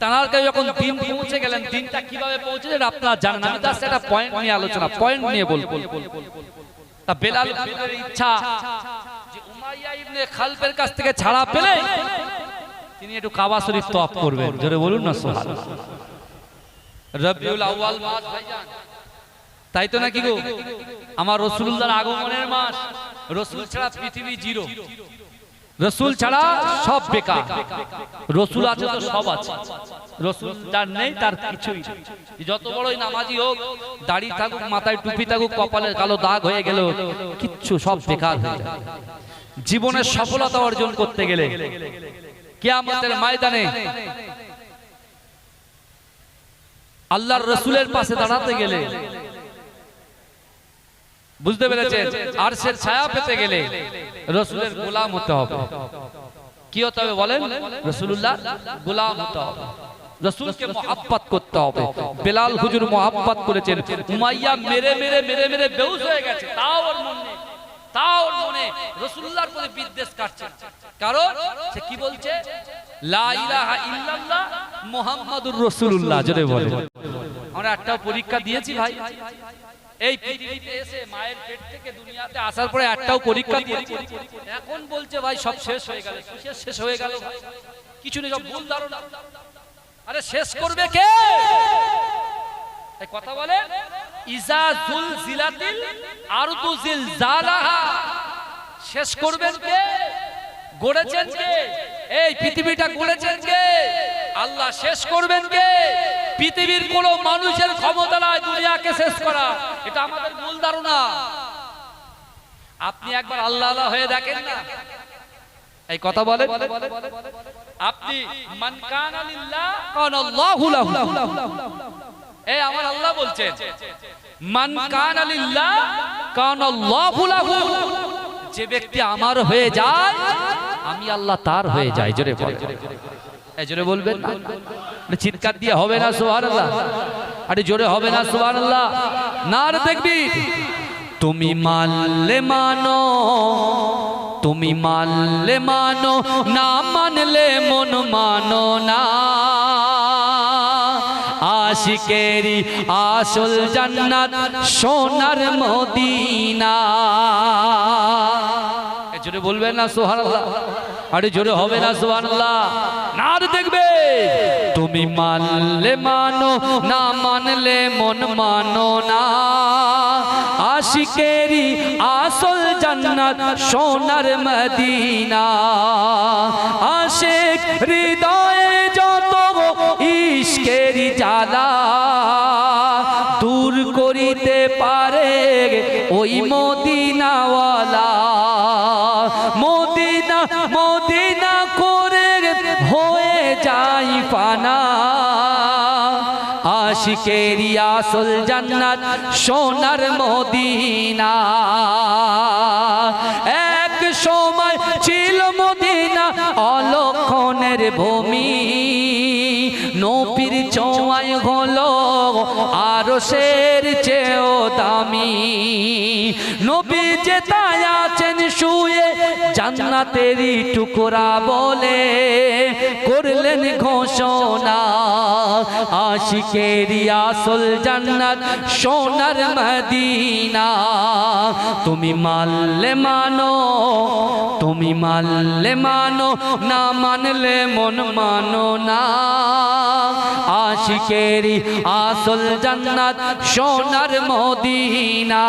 [SPEAKER 1] তানার কাছে যখন দিন পৌঁছে গেলেন দিনটা কিভাবে পৌঁছেছে আপনারা জানেন আমি তার একটা পয়েন্ট নিয়ে আলোচনা পয়েন্ট নিয়ে বলবো তা বেলাল হুজুরের ইচ্ছা যে উমাইয়া ইবনে খালফের কাছ থেকে ছাড়া পেলে তিনি একটু কাবা শরীফ তওয়াফ করবেন জোরে বলুন না সুবহানাল্লাহ রবিউল আউয়াল মাস ভাইজান তাই তো নাকি গো আমার রাসূলুল্লাহর আগমনের মাস রাসূল ছাড়া পৃথিবী জিরো রাসূল ছাড়া সব বেকার রাসূল আছে তো সব আছে রাসূল যার নেই তার কিছুই যত বড়ই নামাজি হোক দাড়ি থাকুক মাথায় টুপি থাকুক কপালে কালো দাগ হয়ে গেল কিচ্ছু সব বেকার হয়ে যায় জীবনের সফলতা অর্জন করতে গেলে কিয়ামতের ময়দানে আল্লাহর রাসূলের পাশে দাঁড়াতে গেলে, বুঝতে পেরেছেন, আরশের ছায়া পেতে গেলে রাসূলের গোলাম হতে হবে। কি হতে হবে বলেন? রাসূলুল্লাহ গোলাম হতে হবে, রাসূলকে মহব্বত করতে হবে। বেলাল হুজুর মহব্বত করেছেন, উমাইয়া মেরে মেরে মেরে মেরে বেহুশ হয়ে গেছে, তাও ওর মনে রাসূলুল্লাহর প্রতি বিদ্বেষ কাটছে। কারণ সে কি বলছে? লা ইলাহা ইল্লাল্লাহ মুহাম্মাদুর রাসূলুল্লাহ। জোরে বলেন। আমরা একটা পরীক্ষা দিয়েছি ভাই, এই পৃথিবীতে এসে মায়ের পেট থেকে দুনিয়াতে আসার পরে একটাও পরীক্ষা দিয়েছি। এখন বলছে ভাই সব শেষ হয়ে গেল। শেষ হয়ে গেল কিছু নেই, সব ভুল ধারণা। আরে শেষ করবে কে? এই কথা বলে, ইজা জুলজিলাতিল আরদু জিলজালাহা। শেষ করবেন কে? গড়েছেন কে? এই পৃথিবীটা গড়েছেন কে? আল্লাহ। শেষ করবেন কে? পৃথিবীর কোন মানুষের ক্ষমতা নাই দুনিয়াকে শেষ করা। এটা আমাদের ভুল ধারণা। আপনি একবার আল্লাহ আল্লাহ হয়ে দেখেন না, এই কথা বলেন। আপনি মান কানা লিল্লাহ কানাল্লাহু লাহু। এই আমার আল্লাহ বলছেন, মান কানা লিল্লাহ কানাল্লাহু লাহু। যে ব্যক্তি আমার হয়ে যায় আমি আল্লাহ তার হয়ে যাই। জোরে বলেন, এই জোরে বলবেন না, চিৎকার দিয়ে হবে না সুবহানাল্লাহ? আরে জোরে হবে না সুবহানাল্লাহ? নারে তাকবীর। তুমি মানলে মানো, তুমি মানলে মানো, না মানলে মন মানো না। আশিকেরি আসল জান্নাত সোনার মদিনা। জোরে বলবেন না সুবহানাল্লাহ? আরে জোরে হবে না সুবহানাল্লাহ? নারে দেখবে, তুমি মানলে মানো, না মানলে মন মানো না। আশিকেরি আসল জান্নাত সোনার মদিনা। আশিক হৃদয়ে যত ইশকেরি জ্বালা দূর করিতে পারে ওই মদিনাওয়ালা। মদিনা মদিনা করে হয়ে যাই ফানা। আশিকেরি আসল জান্নাত সোনার মদিনা। এক সময় ছিল মদিনা অলক্ষণের ভূমি। নবীর ছোঁয়ায় হলো আরশের চেয়েও দামি। নবী যে তাই আছেন শুয়ে জান্নাতেরই টুকরা বলে করলেন ঘোষণা। আশিকেরি আসল জান্নাত সোনার মদিনা। তুমি মানলে মানো, তুমি মানলে মানো, না মানলে মন মানো না। আশিকেরি আসল জান্নাত সোনার মদিনা।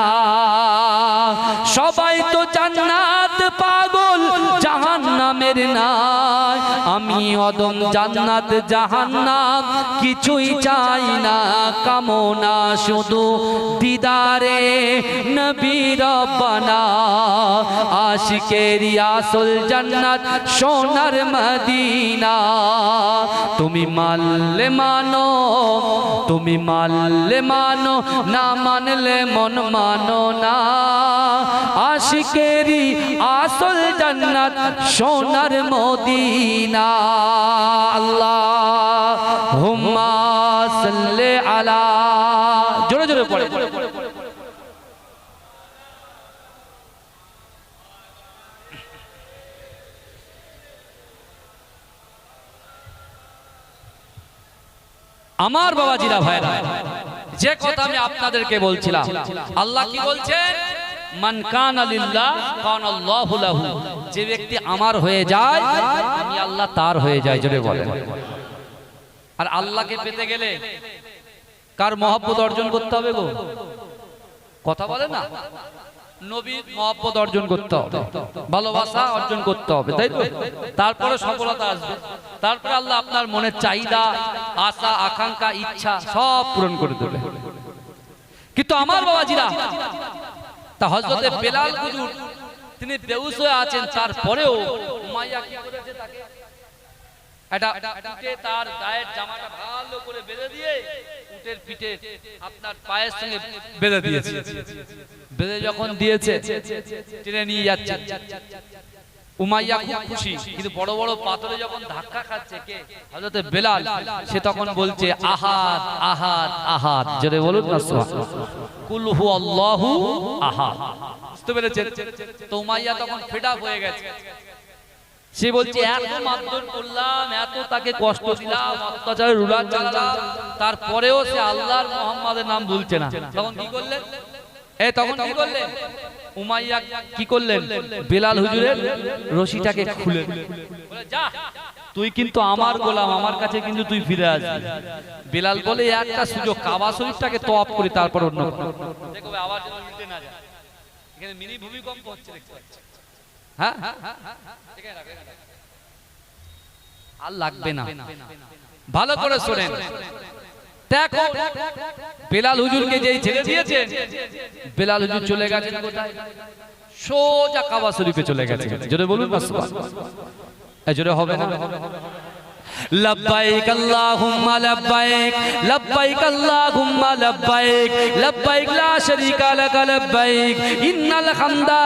[SPEAKER 1] সবাই তো জান্নাত পাগল, জাহান্নামের নাই। আমি অদম জান্নাত জাহান্নাম কিছুই চাই না। কামনা শুধু দিদারে নবী রব্বানা। আশিকেরি আসল জান্নাত সোনার মদিনা। তুমি মানলে মানো, তুমি মানলে মানো, না মানলে মন মানো না। আশিকেরি আসল জান্নাত সোনার মদিনা। আল্লাহুম্মা সাল্লি আলা। জোরে জোরে পড়ে। আমার বাবাজিরা ভাইরা, যে কথা আমি আপনাদেরকে বলছিলাম, আল্লাহ কি বলছেন? মান কানা লিল্লাহ কানাল্লাহু লাহু। যে ব্যক্তি আমার হয়ে যায় আমি আল্লাহ তার হয়ে যাই। জোরে বলেন। আর আল্লাহকে পেতে গেলে কার মহব্বত অর্জন করতে হবে গো? কথা বলে না, নবীর মহব্বত অর্জন করতে হবে, ভালোবাসা অর্জন করতে হবে, তাই তো? তারপরে সফলতা আসবে। তারপরে আল্লাহ আপনার মনের চাহিদা, আশা, আকাঙ্ক্ষা, ইচ্ছা সব পূরণ করে দেবে। কিন্তু আমার বাবাজিরা, তা হযরতে বেলাল হুজুর তিনি বেহুশ হয়ে আছেন, তারপরেও উমাইয়া কি করেছে? তাকে এটা উটে তার গায়ের জামাটা ভালো করে বেঁধে দিয়ে উটের পিঠে আপনার পায়ের সঙ্গে বেঁধে দিয়েছে। বেঁধে যখন দিয়েছে টেনে নিয়ে যাচ্ছে। উমাইয়া খুব খুশি, কিন্তু বড় বড় পাথরে যখন ধাক্কা খাচ্ছে কে? হযরত বেলাল। সে তখন বলছে আহাদ আহাদ আহাদ, জোরে বলুন না সুবহানাল্লাহ। কুল হুয়াল্লাহু আহাদ। বুঝতে পেরেছেন? তো উমাইয়া তখন ফেড আপ হয়ে গেছে। সে বলছে এত মারধর করলাম, এত তাকে কষ্ট দিলাম, অত্যাচারের রুলার চালালাম, তারপরেও সে আল্লাহর মুহাম্মাদের নাম ভুলছে না। তখন কি করলেন? তখন কি করলেন? উমাইয়া কি করলেন? বেলাল হুজুরের রশিটাকে খুলে বলে যা, তুই কিন্তু আমার গোলাম, আমার কাছে কিন্তু তুই ফিরে আসবি। বেলাল বলে একটা সুযোগ, কাবা শরীফটাকে তওয়াফ করি, তারপর অন্য দেখো আওয়াজ যেন উল্টে না যায়। এখানে মিনি ভূমিকম্প হচ্ছে দেখতে পাচ্ছি। হ্যাঁ আর লাগবে না, ভালো করে শোনেন। দেখো বেলাল হুজুরকে যেই ছেড়ে দিয়েছে, বেলাল হুজুর চলে গেছেন কোথায়? সোজা কাবা শরীফে চলে গেছে। জোরে বলুন না সুবহানাল্লাহ। জোরে হবে না? লব্বাইক আল্লাহুম্মা লব্বাইক, লব্বাইক আল্লাহুম্মা লব্বাইক, লব্বাইক লা শারীকা লাক লব্বাইক, ইন্নাল হামদা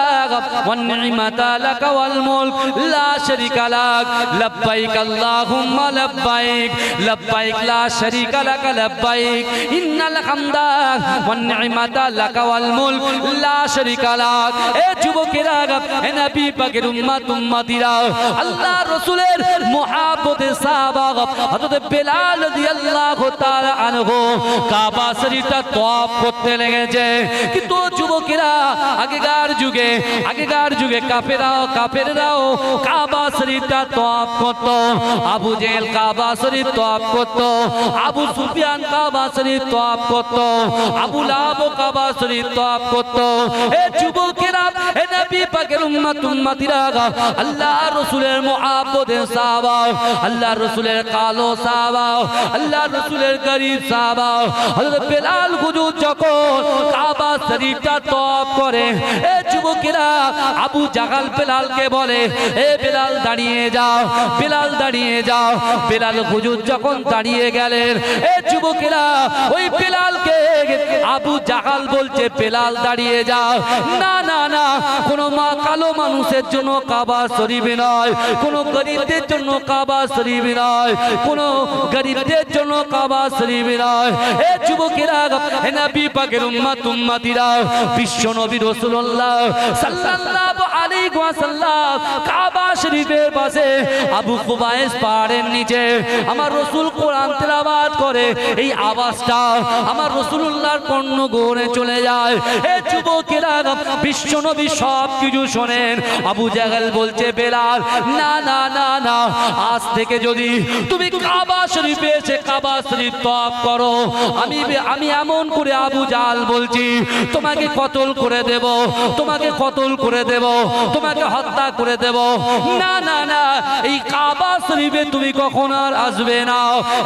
[SPEAKER 1] ওয়ান নি'মাতা লাক ওয়াল মুলক লা শারীকা লাক, লব্বাইক আল্লাহুম্মা লব্বাইক, লব্বাইক লা শারীকা লাক লব্বাইক, ইন্নাল হামদা ওয়ান নি'মাতা লাক ওয়াল মুলক লা শারীকা লাক। এ যুবকেরা, এ নবী পাকের উম্মত উম্মতিরা, আল্লাহর রাসূলের মুহাব্বতে হযরত বেলাল রাদিয়াল্লাহু তাআলা আনহু কাবা শরীফটা তওয়াফ করতে লেগেছে। কিন্তু যুবকেরা, আগেকার যুগে কাফেররাও কাবা শরীফটা তওয়াফ করত। আবু জেহেল কাবা শরীফ তওয়াফ করত, আবু সুফিয়ান কাবা শরীফ তওয়াফ করত, আবু লাহাব কাবা শরীফ তওয়াফ করত। এ যুবকেরা, এ নবী পাকের উম্মত উম্মতিরা, আল্লাহর রাসূলের মুহাব্বতের সাহাবা, আল্লাহর রাসূলের কালো সাহাবা, আল্লাহর রাসূলের গরীব সাহাবা, হযরত বেলাল হুজুর যখন কাবা শরীফটা তওয়াফ করে, এ যুবকেরা, আবু জাহাল বেলালকে বলে এ বেলাল দাঁড়িয়ে যাও, বেলাল দাঁড়িয়ে যাও। বেলাল হুজুর যখন দাঁড়িয়ে গেলেন, এ যুবকেরা, ওই বেলালকে আবু জাহাল বলছে বেলাল দাঁড়িয়ে যাও। না না না, কোন কালো মানুষের জন্য কাবা শরীফ নয়, কোন গরীবদের জন্য কাবা শরীফ নয়, কোন গরীবদের জন্য কাবা শরীফ নয়। এ যুবকেরা, হে নবী পাকের উম্মত উম্মতিরা, বিশ্ব নবী রাসূলুল্লাহ সাল্লাল্লাহু আলাইহি ওয়াসাল্লাম কাবা শরীফের পাশে আবু কুবাইস পাহাড়ের নিচে আমার রাসূল কোরআন তেলাওয়াত করে, এই আওয়াজটা আমার রাসূলুল্লাহর কর্ণ গহনে চলে যায়। এ যুবকেরা, বিশ্ব নবী সব কিছু শোনেন। আবু জাহেল বলছে বেলাল, না না না না, আজ থেকে যদি তুমি কাবা শরীফে এসে কাবা শরীফ তওয়াফ করো, আমি এমন করে আবু জাহেল বলছি তোমাকে কতল করে দেব, তোমাকে কতল করে দেব, তোমাকে হত্যা করে দেব। না না না, এই কাবা শরীফে তুমি কখনো আর আসবে না।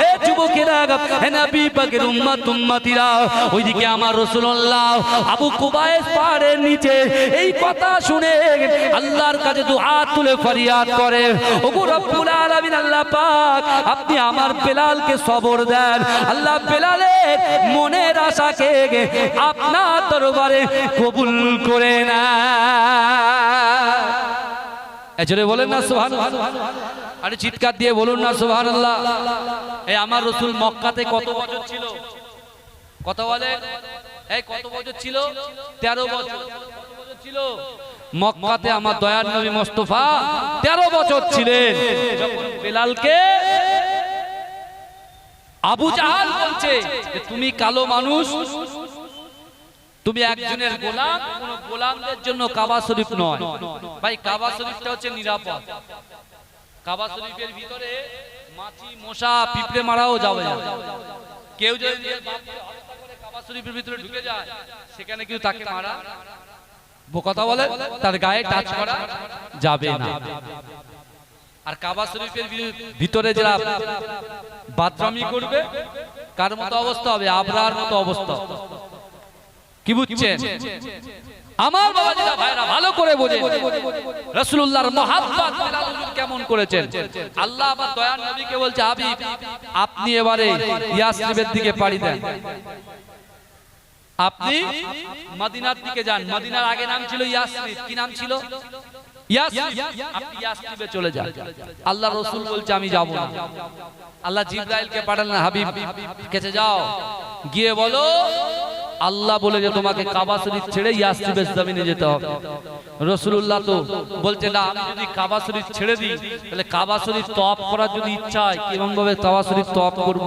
[SPEAKER 1] এ যুবকেরা, হে নবী পাকের উম্মত উম্মতিরা, ওইদিকে আমার রাসূলুল্লাহ আবু কুবাইস পাহাড়ের নিচে এই কথা শুনে আল্লাহর কাছে দুহাত তুলে ফরিয়াদ করে, ওগো রব্বুল আলামিন, আল্লাহ পাক, আপনি আমার বেলালকে সবর দেন। আল্লাহ বেলালের মনের আশাকে আপনার দরবারে কবুল করে না। এজরে বলেন না সুবহানাল্লাহ, আরে চিৎকার দিয়ে বলুন না সুবহানাল্লাহ। এই আমার রাসূল মক্কাতে কত বছর ছিল? কত বলে? এই কত বছর ছিল? 13 বছর। কত বছর ছিল মক্কাতে আমার দয়ার নবী মুস্তাফা? 13 বছর ছিলেন। যখন বেলালকে আবু জাহাল বলছে যে তুমি কালো মানুষ, তুমি একজনের গোলাম, কোন গোলামদের জন্য কাবা শরীফ নয়। ভাই কাবা শরীফটা হচ্ছে নিরাপদ। কাবা শরীফের ভিতরে মাছি মশা পিঁপড়ে মারাও যাবে না। কেউ যদি কাবা শরীফের ভিতরে ঢুকে যায়, সেখানে কেউ তাকে মারা, কথা বলে, তার গায়ে টাচ করা যাবে না। আর কাবা শরীফের ভিতরে যারা বাদরামি করবে, কার মতো অবস্থা হবে? আবরার মতো অবস্থা। কি বুঝছেন? আমার বাবাজিরা ভাইরা ভালো করে বোঝেন রাসূলুল্লাহর মহব্বত বিলাল হুজুর কেমন করেছেন। আল্লাহ আবার দয়ার নবীকে বলছে, হাবিব আপনি এবারে ইয়াসরিবের দিকে পাড়ি দেন, আপনি মদিনার দিকে যান। মদিনার আগে নাম ছিল ইয়াসরিব। কি নাম ছিল? ইয়াসরিব। আপনি ইয়াসরিবে চলে যান। আল্লাহ রাসূল বলছে আমি যাব না। আল্লাহ জিবরাইলকে পাঠালেন, হাবিব কাছে যাও, গিয়ে বলো আল্লাহ বলে যে তোমাকে কাবা শরীফ ছেড়ে ইয়াসরিবের জমিনে যেতে হবে। রাসূলুল্লাহ তো বলছে না, আমি যদি কাবা শরীফ ছেড়ে দিই তাহলে কাবা শরীফ তওয়াফ করার যদি ইচ্ছা হয় কেমন ভাবে কাবা শরীফ তওয়াফ করব?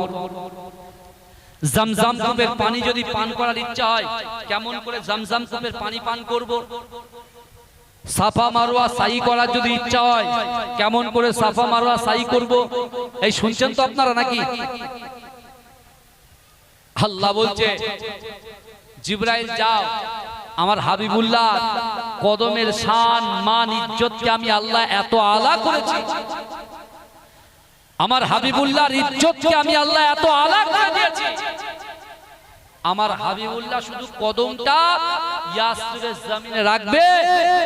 [SPEAKER 1] জমজম কূপের পানি যদি পান করার ইচ্ছা হয় কেমন করে জমজম কূপের পানি পান করব? সাফা মারওয়া সাই করার যদি ইচ্ছা হয় কেমন করে সাফা মারওয়া সাই করব? এই শুনছেন তো আপনারা নাকি? আল্লাহ বলছে জিবরাইল যাও, আমার হাবিবুল্লাহ কদমের শান মান ইজ্জতকে আমি আল্লাহ এত আলা করেছি, আমার হাবিবুল্লাহর ইজ্জতকে আমি আল্লাহ এত আলা করে দিয়েছি। আমার হাবিবুল্লাহ শুধু কদমটা ইয়াসরিবের জমিনে রাখবে,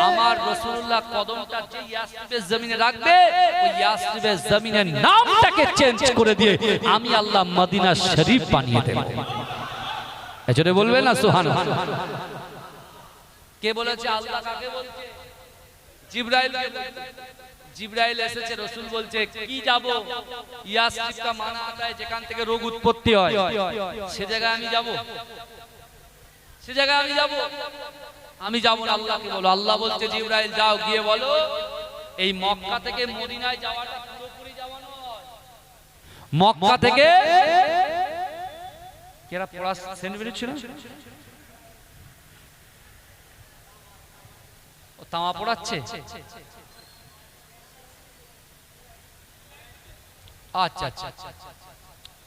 [SPEAKER 1] আমার রাসূলুল্লাহ কদমটা যে ইয়াসরিবের জমিনে রাখবে ওই ইয়াসরিবের জমিনের নামটাকে চেঞ্জ করে দিয়ে আমি আল্লাহ মদিনা শরীফ বানিয়ে দেব। এজন্য বলবেন না সুবহানাল্লাহ। কে বলেছে? আল্লাহ কাকে বলছে? জিবরাইল। জিবরাইল এসেছে, রাসূল বলছে কি যাব? ইয়াসরিবটা মানা যায় যেখান থেকে রোগ উৎপত্তি হয়, সে জায়গায় আমি যাব? সে জায়গায় আমি যাব? আমি যাব না। আল্লাহকে বলো। আল্লাহ বলছে জিবরাইল যাও, গিয়ে বলো এই মক্কা থেকে মদিনায় যাওয়াটা পুরোপুরি যাওয়া নয়। মক্কা থেকে কেরা পড়া সেন্টিমিটার ছিল ও তামা পড়াচ্ছে। আচ্ছা আচ্ছা,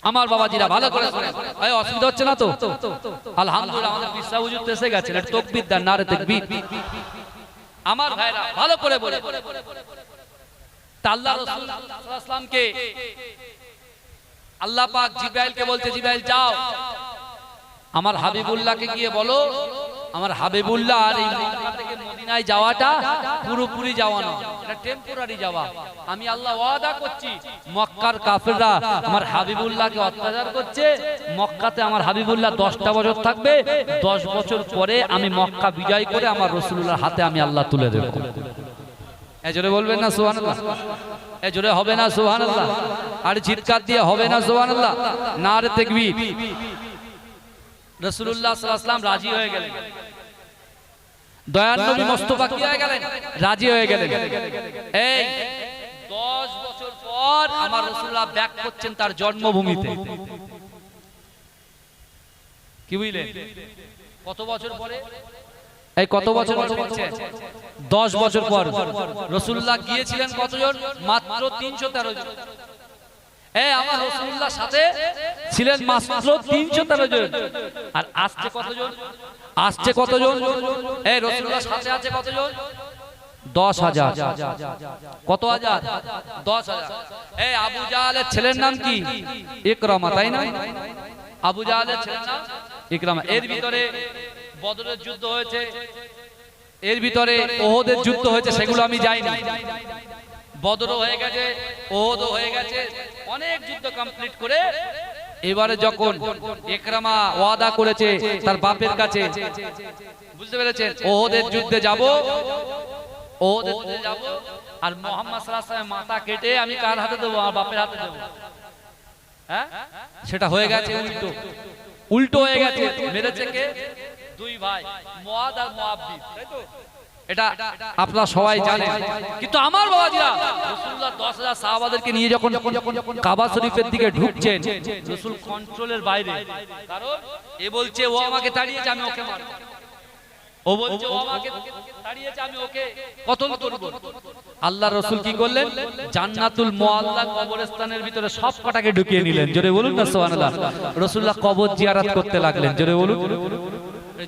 [SPEAKER 1] আমার বাবাজিরা ভালো করে শুনেন, ভাই অসুবিধা হচ্ছে না তো? আলহামদুলিল্লাহ আমাদের বিশ্বাস হুজুর এসে গেছেন, তাকবীর দেন, নারে তাকবীর। আমার ভাইরা ভালো করে বলে, আল্লাহ রাসূল সাল্লাল্লাহু আলাইহি ওয়াসাল্লামকে আল্লাহ পাক জিবরাইলকে বলতে, জিবরাইল যাও আমার হাবিবুল্লাহকে গিয়ে বলো আমার হাবিবুল্লাহ আর এই মক্কা থেকে মদিনায় যাওয়াটা পুরোপুরি যাওয়া না, এটা টেম্পোরারি যাওয়া। আমি আল্লাহ ওয়াদা করছি মক্কার কাফেররা আমার হাবিবুল্লাহকে অত্যাচার করছে, মক্কাতে আমার হাবিবুল্লাহ 10টা বছর থাকবে, 10 বছর পরে আমি মক্কা বিজয় করে আমার রাসূলুল্লাহর হাতে আমি আল্লাহ তুলে দেব। এজোরে বলবেন না সুবহানাল্লাহ? এজোরে হবে না সুবহানাল্লাহ? আর চিৎকার দিয়ে হবে না সুবহানাল্লাহ? নারে তাকবীর। রাসূলুল্লাহ সাল্লাল্লাহু আলাইহি ওয়াসাল্লাম রাজি হয়ে গেলেন, দয়ার নবী মুস্তাফা কি হয়ে গেলেন? রাজি হয়ে গেলেন। এই 10 বছর পর আমার রাসূলুল্লাহ ব্যাক করছেন তার জন্মভূমিতে। কি বুঝলেন? কত বছর পরে? এই কত বছর পরে বলছে? 10 বছর পর। রাসূলুল্লাহ গিয়েছিলেন কতজন? মাত্র 313 জন। আমার রাসূলুল্লাহর সাথে ছিলেন মাত্র 313 জন। আর আসছে কতজন? আসছে কতজন? রাসূলুল্লাহর সাথে আছে কতজন? 10,000। কত হাজার? 10,000। আবু জাহলের ছেলের নাম কি? ইকরামা, তাই না? আবু জাহলের ছেলের নাম ইকরামা। এর ভিতরে বদরের যুদ্ধ হয়েছে, এর ভিতরে ওহদের যুদ্ধ হয়েছে, সেগুলো আমি যাইনি। বদরও হয়ে গেছে, ওহদও হয়ে গেছে, অনেক যুদ্ধ কমপ্লিট করে এবারে যখন ইকরামা ওয়াদা করেছে তার বাপের কাছে, বুঝতে পেরেছেন, ওহদের যুদ্ধে যাব, ওহদের যুদ্ধে যাব, আর মুহাম্মদ সাল্লাল্লাহু আলাইহি ওয়াসাল্লাম মাথা কেটে আমি কার হাতে দেব? আমার বাপের হাতে দেব। হ্যাঁ, সেটা হয়ে গেছে উল্টো, উল্টো হয়ে গেছে। মেরেছে কে? দুই ভাই, মুআদ আর মুআব্বিদ, তাই তো? এটা আপনারা সবাই জানেন। কিন্তু আমার বাবাজিরা রাসূলুল্লাহ 10,000 সাহাবাদেরকে নিয়ে যখন কাবা শরীফের দিকে ঢুকছেন, রাসূল কন্ট্রোলের বাইরে। কারণ এ বলছে ও আমাকে তাড়িয়েছে, আমি ওকে মারব। ও বলছে ও আমাকে তাড়িয়েছে, আমি ওকে কতল করব। আল্লাহর রাসূল কি করলেন? জান্নাতুল মুআল্লা কবরস্থানের ভিতরে সব কটাকে ঢুকিয়ে নিলেন। জোরে বলুন না সুবহানাল্লাহ। রাসূলুল্লাহ কবর জিয়ারত করতে লাগলেন। জোরে বলুন,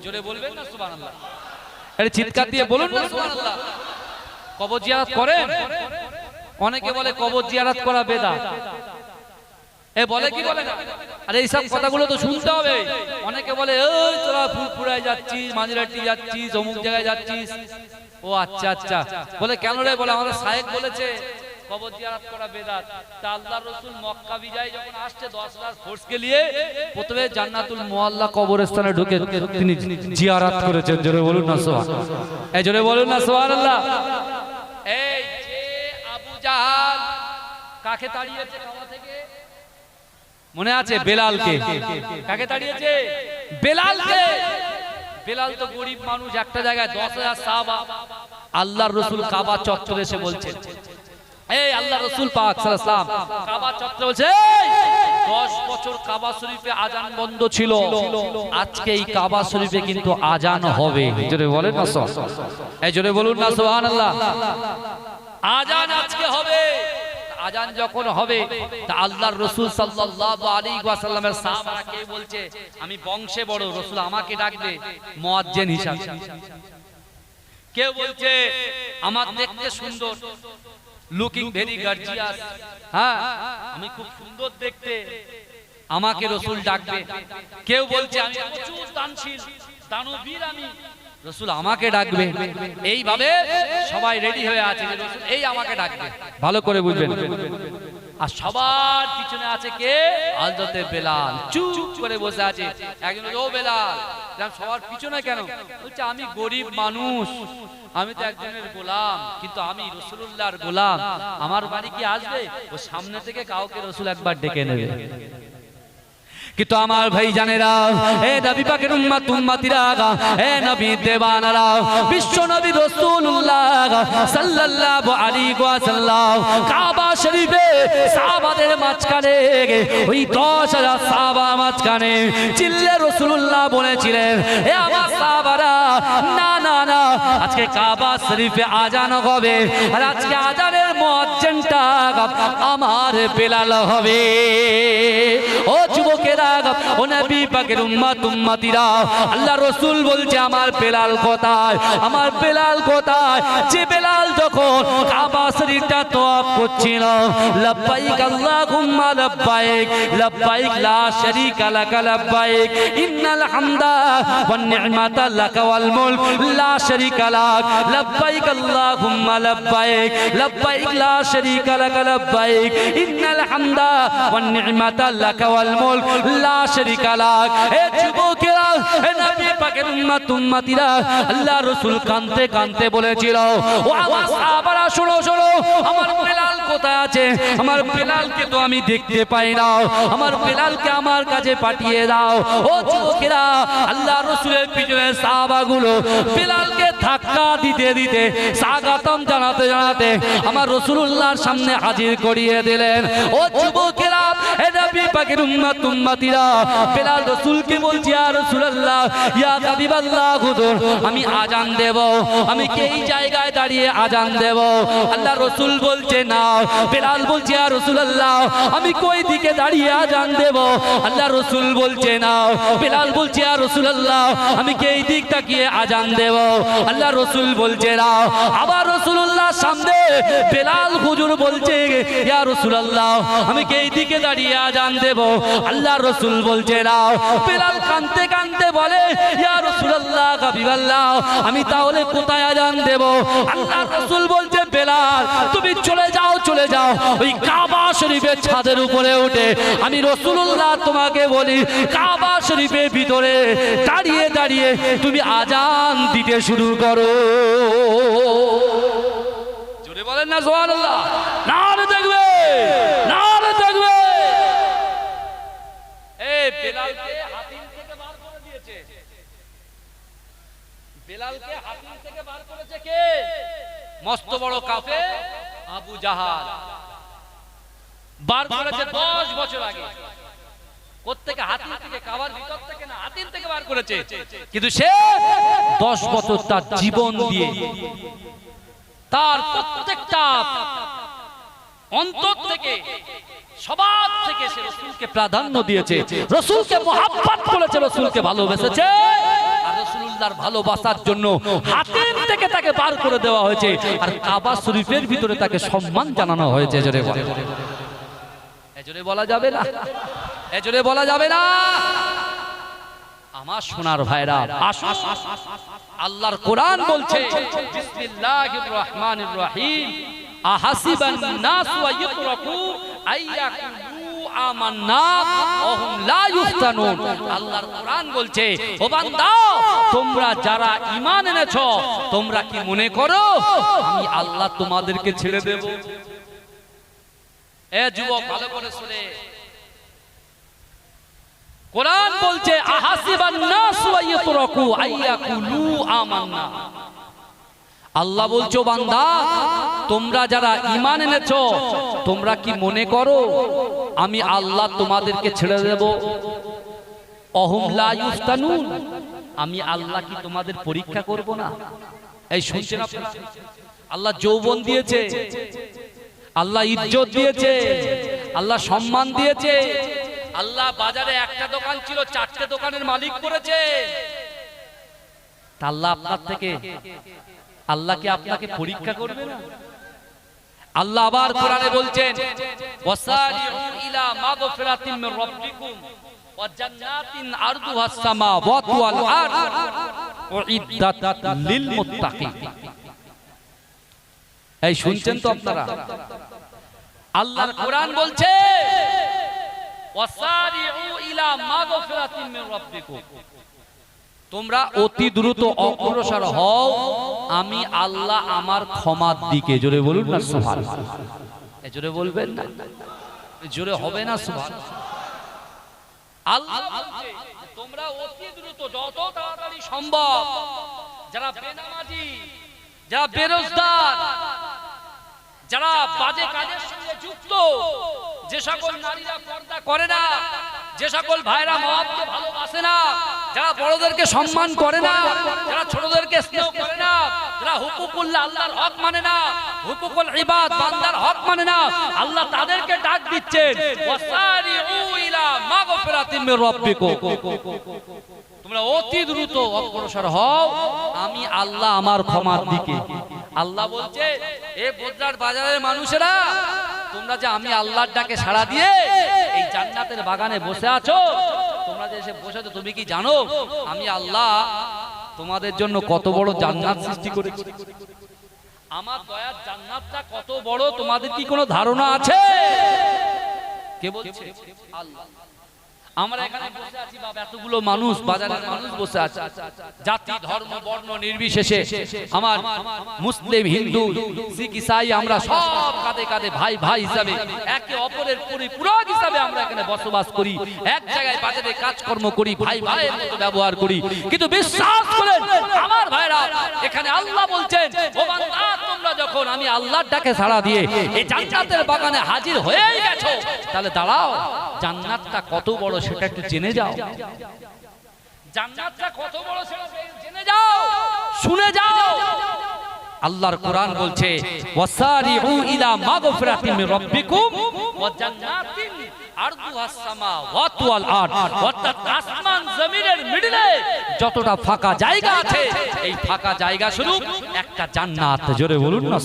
[SPEAKER 1] জোরে বলবেন না সুবহানাল্লাহ? আরে চিৎকার দিয়ে বলুন না সুবহানাল্লাহ। কবর জিয়ারত করেন? অনেকে বলে কবর জিয়ারত করা বেদাত। এ বলে কি বলে না? আরে এইসব কথাগুলো তো শুনতে হবে। অনেকে বলে ওই তোরা ফুরফুরায় যাচ্ছিস, মাঝরাটি যাচ্ছিস, অমুক জায়গায় যাচ্ছিস। ও আচ্ছা আচ্ছা, বলে কেন রে? বলে আমাদের শায়েখ বলেছে কবর জিয়ারত করা বেদাত। তা আল্লাহর রাসূল মক্কা বিজয় যখন আসছে 10 লাখ ফোর্সকে নিয়ে প্রথমে জান্নাতুল মুআল্লা কবরস্থানে ঢুকে তিনি জিয়ারত করেছেন। জোরে বলুন না সুবহান। এই জোরে বলুন না সুবহানাল্লাহ। এই যে আবু জাহাল কাকে তাড়িয়েছে কাবা থেকে? মনে আছে? বেলালকে। কাকে তাড়িয়েছে? বেলালকে। বেলাল তো গরিব মানুষ, একটা জায়গায় 10,000 সাহাবা। আল্লাহর রাসূল কাবা চত্বরে এসে বলছেন, এই আল্লাহর রাসূল পাক সাল্লাল্লাহু আলাইহি ওয়াসাল্লাম কাবা চত্বরে বলছে 10 বছর কাবা শরীফে আজান বন্ধ ছিল, আজকে এই কাবা শরীফে কিন্তু আজান হবে। জোরে বলেন না সুবহানাল্লাহ। এই জোরে বলুন না সুবহানাল্লাহ। আজান আজকে হবে। আজান যখন হবে তা আল্লাহর রাসূল সাল্লাল্লাহু আলাইহি ওয়াসাল্লামের সাহাবারা কে বলছে, আমি বংশে বড়, রাসূল আমাকে ডাকবে মুয়াজ্জিন হিসাবে। কেউ বলছে আমার দেখতে সুন্দর, লুকিং ভেরি গর্জিয়াস, হ্যাঁ আমি খুব সুন্দর দেখতে, আমাকে রাসূল ডাকবে। কেউ বলছে আমি প্রচুর দানশীল, দানবীর, আমি রাসূল আমাকে ডাকবে। এইভাবে সবাই রেডি হয়ে আছে যে রাসূল এই আমাকে ডাকবে। ভালো করে বুঝবেন। আর সবার পিছনে আছে কে? হযরতে বেলাল চুপ করে বসে আছে। একজন ও বেলাল, সবার পিছনে কেন? বলছে আমি গরিব মানুষ, আমি তো একজনের গোলাম, কিন্তু আমি রাসূলুল্লাহর গোলাম, আমার বাড়ি কি আসবে? ও সামনে থেকে কাউকে রাসূল একবার ডেকে নেবে। কিন্তু আমার ভাই জানেরা, এ নবী পাকের উম্মত উম্মতিরা, এ নবী দেওয়ানারা, বিশ্ব নবী রাসূলুল্লাহ সাল্লাল্লাহু আলাইহি ওয়াসাল্লাম কাবা শরীফে সাহাবাদের মাঝখানে, ওই 10,000 সাহাবা মাঝখানে চিল্লে রাসূলুল্লাহ বলেছিলেন, এ আমার সাহাবারা, না না না, আজকে কাবা শরীফে আজান হবে, আর আজকে আজানের মুয়াজ্জিনটা আমার বেলাল হবে। ও যুবকেরা, ও নবী পাকের উম্মত উম্মতিরা, আল্লাহর রাসূল বলছে আমার বেলাল কোথায়? আমার বেলাল কোথায়? যে বেলাল যখন কাবা শরীফটা তওয়াফ করছিল, লব্বাইক আল্লাহুম্মা লব্বাইক, লব্বাইক লা শারীকা লাক লব্বাইক, ইন্নাল হামদা ওয়ান নি'মাতা লাক ওয়াল মুলক লা শারীকা লাক, লব্বাইক আল্লাহুম্মা লব্বাইক, লব্বাইক লা শারীকা লাক লব্বাইক, ইন্নাল হামদা ওয়ান নি'মাতা লাক ওয়াল মুলক লা শারীকা লাক। এ যুবকেরা, এ নবী পাকের উম্মত উম্মতিরা, আল্লাহর রাসূল কাঁদতে কাঁদতে বলেছিল, ও আমার সাহাবারা শোনো শোনো, আমার বেলাল কোথায় আছে? আমার বেলালকে তো আমি দেখতে পাই না, আমার বেলালকে আমার কাছে পাঠিয়ে দাও। ও যুবকেরা, আল্লাহর রাসূলের পিছনে সাহাবাগুলো বেলালকে ধাক্কা দিতে দিতে, স্বাগতম জানাতে জানাতে আমার রাসূলুল্লাহর সামনে হাজির করিয়ে দিলেন। ও যুবকেরা, এ নবী পাকের উম্মত উম্মতিরা, বেলাল রাসূলকে বলছি, ইয়া রাসূলুল্লাহ, ইয়া হাবিবাল্লাহ, হুজুর আমি আজান দেব, আমি এই জায়গায় দাঁড়িয়ে আজান দেব। আল্লাহর রাসূল বলছে না। বেলাল বলছে, ইয়া রাসূলুল্লাহ, আমি কই দিকে দাঁড়িয়ে আজান দেব? আল্লাহর রাসূল বলছে না। বেলাল বলছে, ইয়া রাসূলুল্লাহ, আমি এই দিক তাকিয়ে আজান দেব? আল্লাহর রাসূল বলছে না। আবার রাসূলুল্লাহ সামনে বেলাল হুজুর বলছে, ইয়া রাসূলুল্লাহ, আমি এই দিকে দাঁড়িয়ে আজান দেব? আল্লাহর রাসূল বলছে না। বেলাল কাঁদতে কাঁদতে বলে, ইয়া রাসূলুল্লাহ, হাবিবাল্লাহ, আমি তাহলে কোথায় আজান দেব? আল্লাহর রাসূল বলছে, বেলাল তুমি চলে যাও, চলে যাও ওই কাবা শরীফের ছাদের উপরে উঠে, আমি রাসূলুল্লাহ তোমাকে বলি, কাবা শরীফের ভিতরে দাঁড়িয়ে দাঁড়িয়ে তুমি আজান দিতে শুরু করো। জোরে বলেন না সুবহানাল্লাহ। নারে দেখবে, নারে দেখবে। এই বেলালকে হাতিম থেকে বার করে দিয়েছে। বেলালকে হাতিম থেকে বার করেছে কে? মস্ত বড় কাফের আবু জাহাল বার করেছে 10 বছর আগে। কোত্থেকে? হাতিম থেকে, কাবার ভিতর থেকে না, হাতিম থেকে বার করেছে। কিন্তু সে 10 বছর তার জীবন দিয়ে, তার প্রত্যেকটা অন্তর থেকে, সবার থেকে সে রাসূলকে প্রাধান্য দিয়েছে, রাসূলকে মহব্বত করেছে, রাসূলকে ভালোবেসেছে। আর রাসূলুল্লাহর ভালোবাসার জন্য হাতিম থেকে তাকে বার করে দেওয়া হয়েছে, আর কাবা শরীফের ভিতরে তাকে সম্মান জানানো হয়েছে। জোরে বলেন। এজোরে বলা যাবে না, এজোরে বলা যাবে না। আমার সোনার ভাইরা আসুন, আল্লাহর কোরআন বলছে বিসমিল্লাহির রহমানির রহিম আহাসিবান নাস ওয়া ইতরাকু আইয়াকুলু আমান্না ওয়া হুম লা ইফতানুন। আল্লাহর কোরআন বলছে ও বান্দা তোমরা যারা ঈমান এনেছো তোমরা কি মনে করো আমি আল্লাহ তোমাদেরকে ছেড়ে দেব? এ যুবক ভালো করে শুনে, কোরআন বলছে আহাসিবান নাস ওয়া ইতরাকু আইয়াকুলু আমান্না। আল্লাহ বলছো বান্দা তোমরা যারা ঈমান এনেছো তোমরা কি মনে করো আমি আল্লাহ তোমাদেরকে ছেড়ে দেব? অহুম লা ইফতানুন, আমি আল্লাহ কি তোমাদের পরীক্ষা করব না? এই শুনছেন আপনারা? আল্লাহ যৌবন দিয়েছে, আল্লাহ ইজ্জত দিয়েছে, আল্লাহ সম্মান দিয়েছে, আল্লাহ বাজারে একটা দোকান ছিল চারটে দোকানের মালিক করেছে। তা আল্লাহ আপনার থেকে, আল্লাহ কি আপনাকে পরীক্ষা করবে না? আল্লাহ আবার কোরআনে বলছেন ওয়াসারিউ ইলা মাগফিরাতিন মির রাব্বিকুম ওয়া জান্নাতিন আরদুহাস সামাওয়াতু ওয়াল আরদ উইদ্দাত লিল মুত্তাকিন। এই শুনছেন তো আপনারা? আল্লাহর কোরআন বলছে ওয়াসারিউ ইলা মাগফিরাতিন মির রাব্বিকুম, তোমরা অতি দ্রুত অগ্রসর হও আমি আল্লাহ আমার ক্ষমার দিকে। জোরে বলুন না সুবহানাল্লাহ। জোরে বলবেন না, জোরে হবে না সুবহানাল্লাহ। আল্লাহ বলছে তোমরা অতি দ্রুত যত তাড়াতাড়ি সম্ভব যারা বেনামাজি, যারা বেরোজগার, যারা বাজে কাজের সঙ্গে যুক্ত, যে সকল নারীরা পর্দা করে না, যে সকল ভাইরা মহব্বতকে ভালোবাসে না, যারা বড়দেরকে সম্মান করে না, যারা ছোটদেরকে স্নেহ করে না, যারা হুকুকুল্লাহ আল্লাহর হক মানে না, হুকুকুল ইবাদ বান্দার হক মানে না, আল্লাহ তাদেরকে ডাক দিচ্ছেন ওয়াসারিউ ইলা মাগফিরাতিন মির রাব্বিকুম, তোমরা অতি দ্রুত অগ্রসর হও আমি আল্লাহ আমার ক্ষমার দিকে। আল্লাহ বলছে এ বদরার বাজারের মানুষেরা তোমরা যে আমি আল্লাহর ডাকে সাড়া দিয়ে এই জান্নাতের বাগানে বসে আছো, তোমরা যে এসে বসে আছো, তুমি কি জানো আমি আল্লাহ তোমাদের জন্য কত বড় জান্নাত সৃষ্টি করেছি? আমার দয়ার জান্নাতটা কত বড় তোমাদের কি কোনো ধারণা আছে? কে বলছে? আল্লাহ। আমরা এখানে বসে আছি বাবা, এতগুলো মানুষ, বাজারের মানুষ বসে আছে, জাতি ধর্ম বর্ণ নির্বিশেষে, আমার মুসলিম হিন্দু শিখ ইসাই আমরা সব কাঁধে কাঁধে ভাই ভাই হিসাবে একে অপরের পরিপূরক হিসাবে আমরা এখানে বসবাস করি, এক জায়গায় বাজারে কাজকর্ম করি, ভাই ভাইয়ের মতো ব্যবহার করি। কিন্তু বিশ্বাস করেন আমার ভাইরা, এখানে আল্লাহ বলছেন ও বান্দা তোমরা যখন আমি আল্লাহর ডাকে সাড়া দিয়ে এই জান্নাতের বাগানে হাজির হয়েই গেছো, তাহলে দাঁড়াও জান্নাতটা কত বড় সেটা একটু জেনে যাও। জান্নাতটা কত বড় সেটা জেনে যাও, শুনে যাও। আল্লাহর কোরআন বলছে ওয়াসারিউ ইলা মাগফিরাতিন মির রাব্বিকুম ওয়া জান্নাতিন আরদুহাস সামাওয়াতু ওয়াল আরদ, অর্থাৎ আসমান জমিনের মিডলে যতটা ফাঁকা জায়গা আছে এই ফাঁকা জায়গা শুধু একটা জান্নাত। জোরে বলুন না।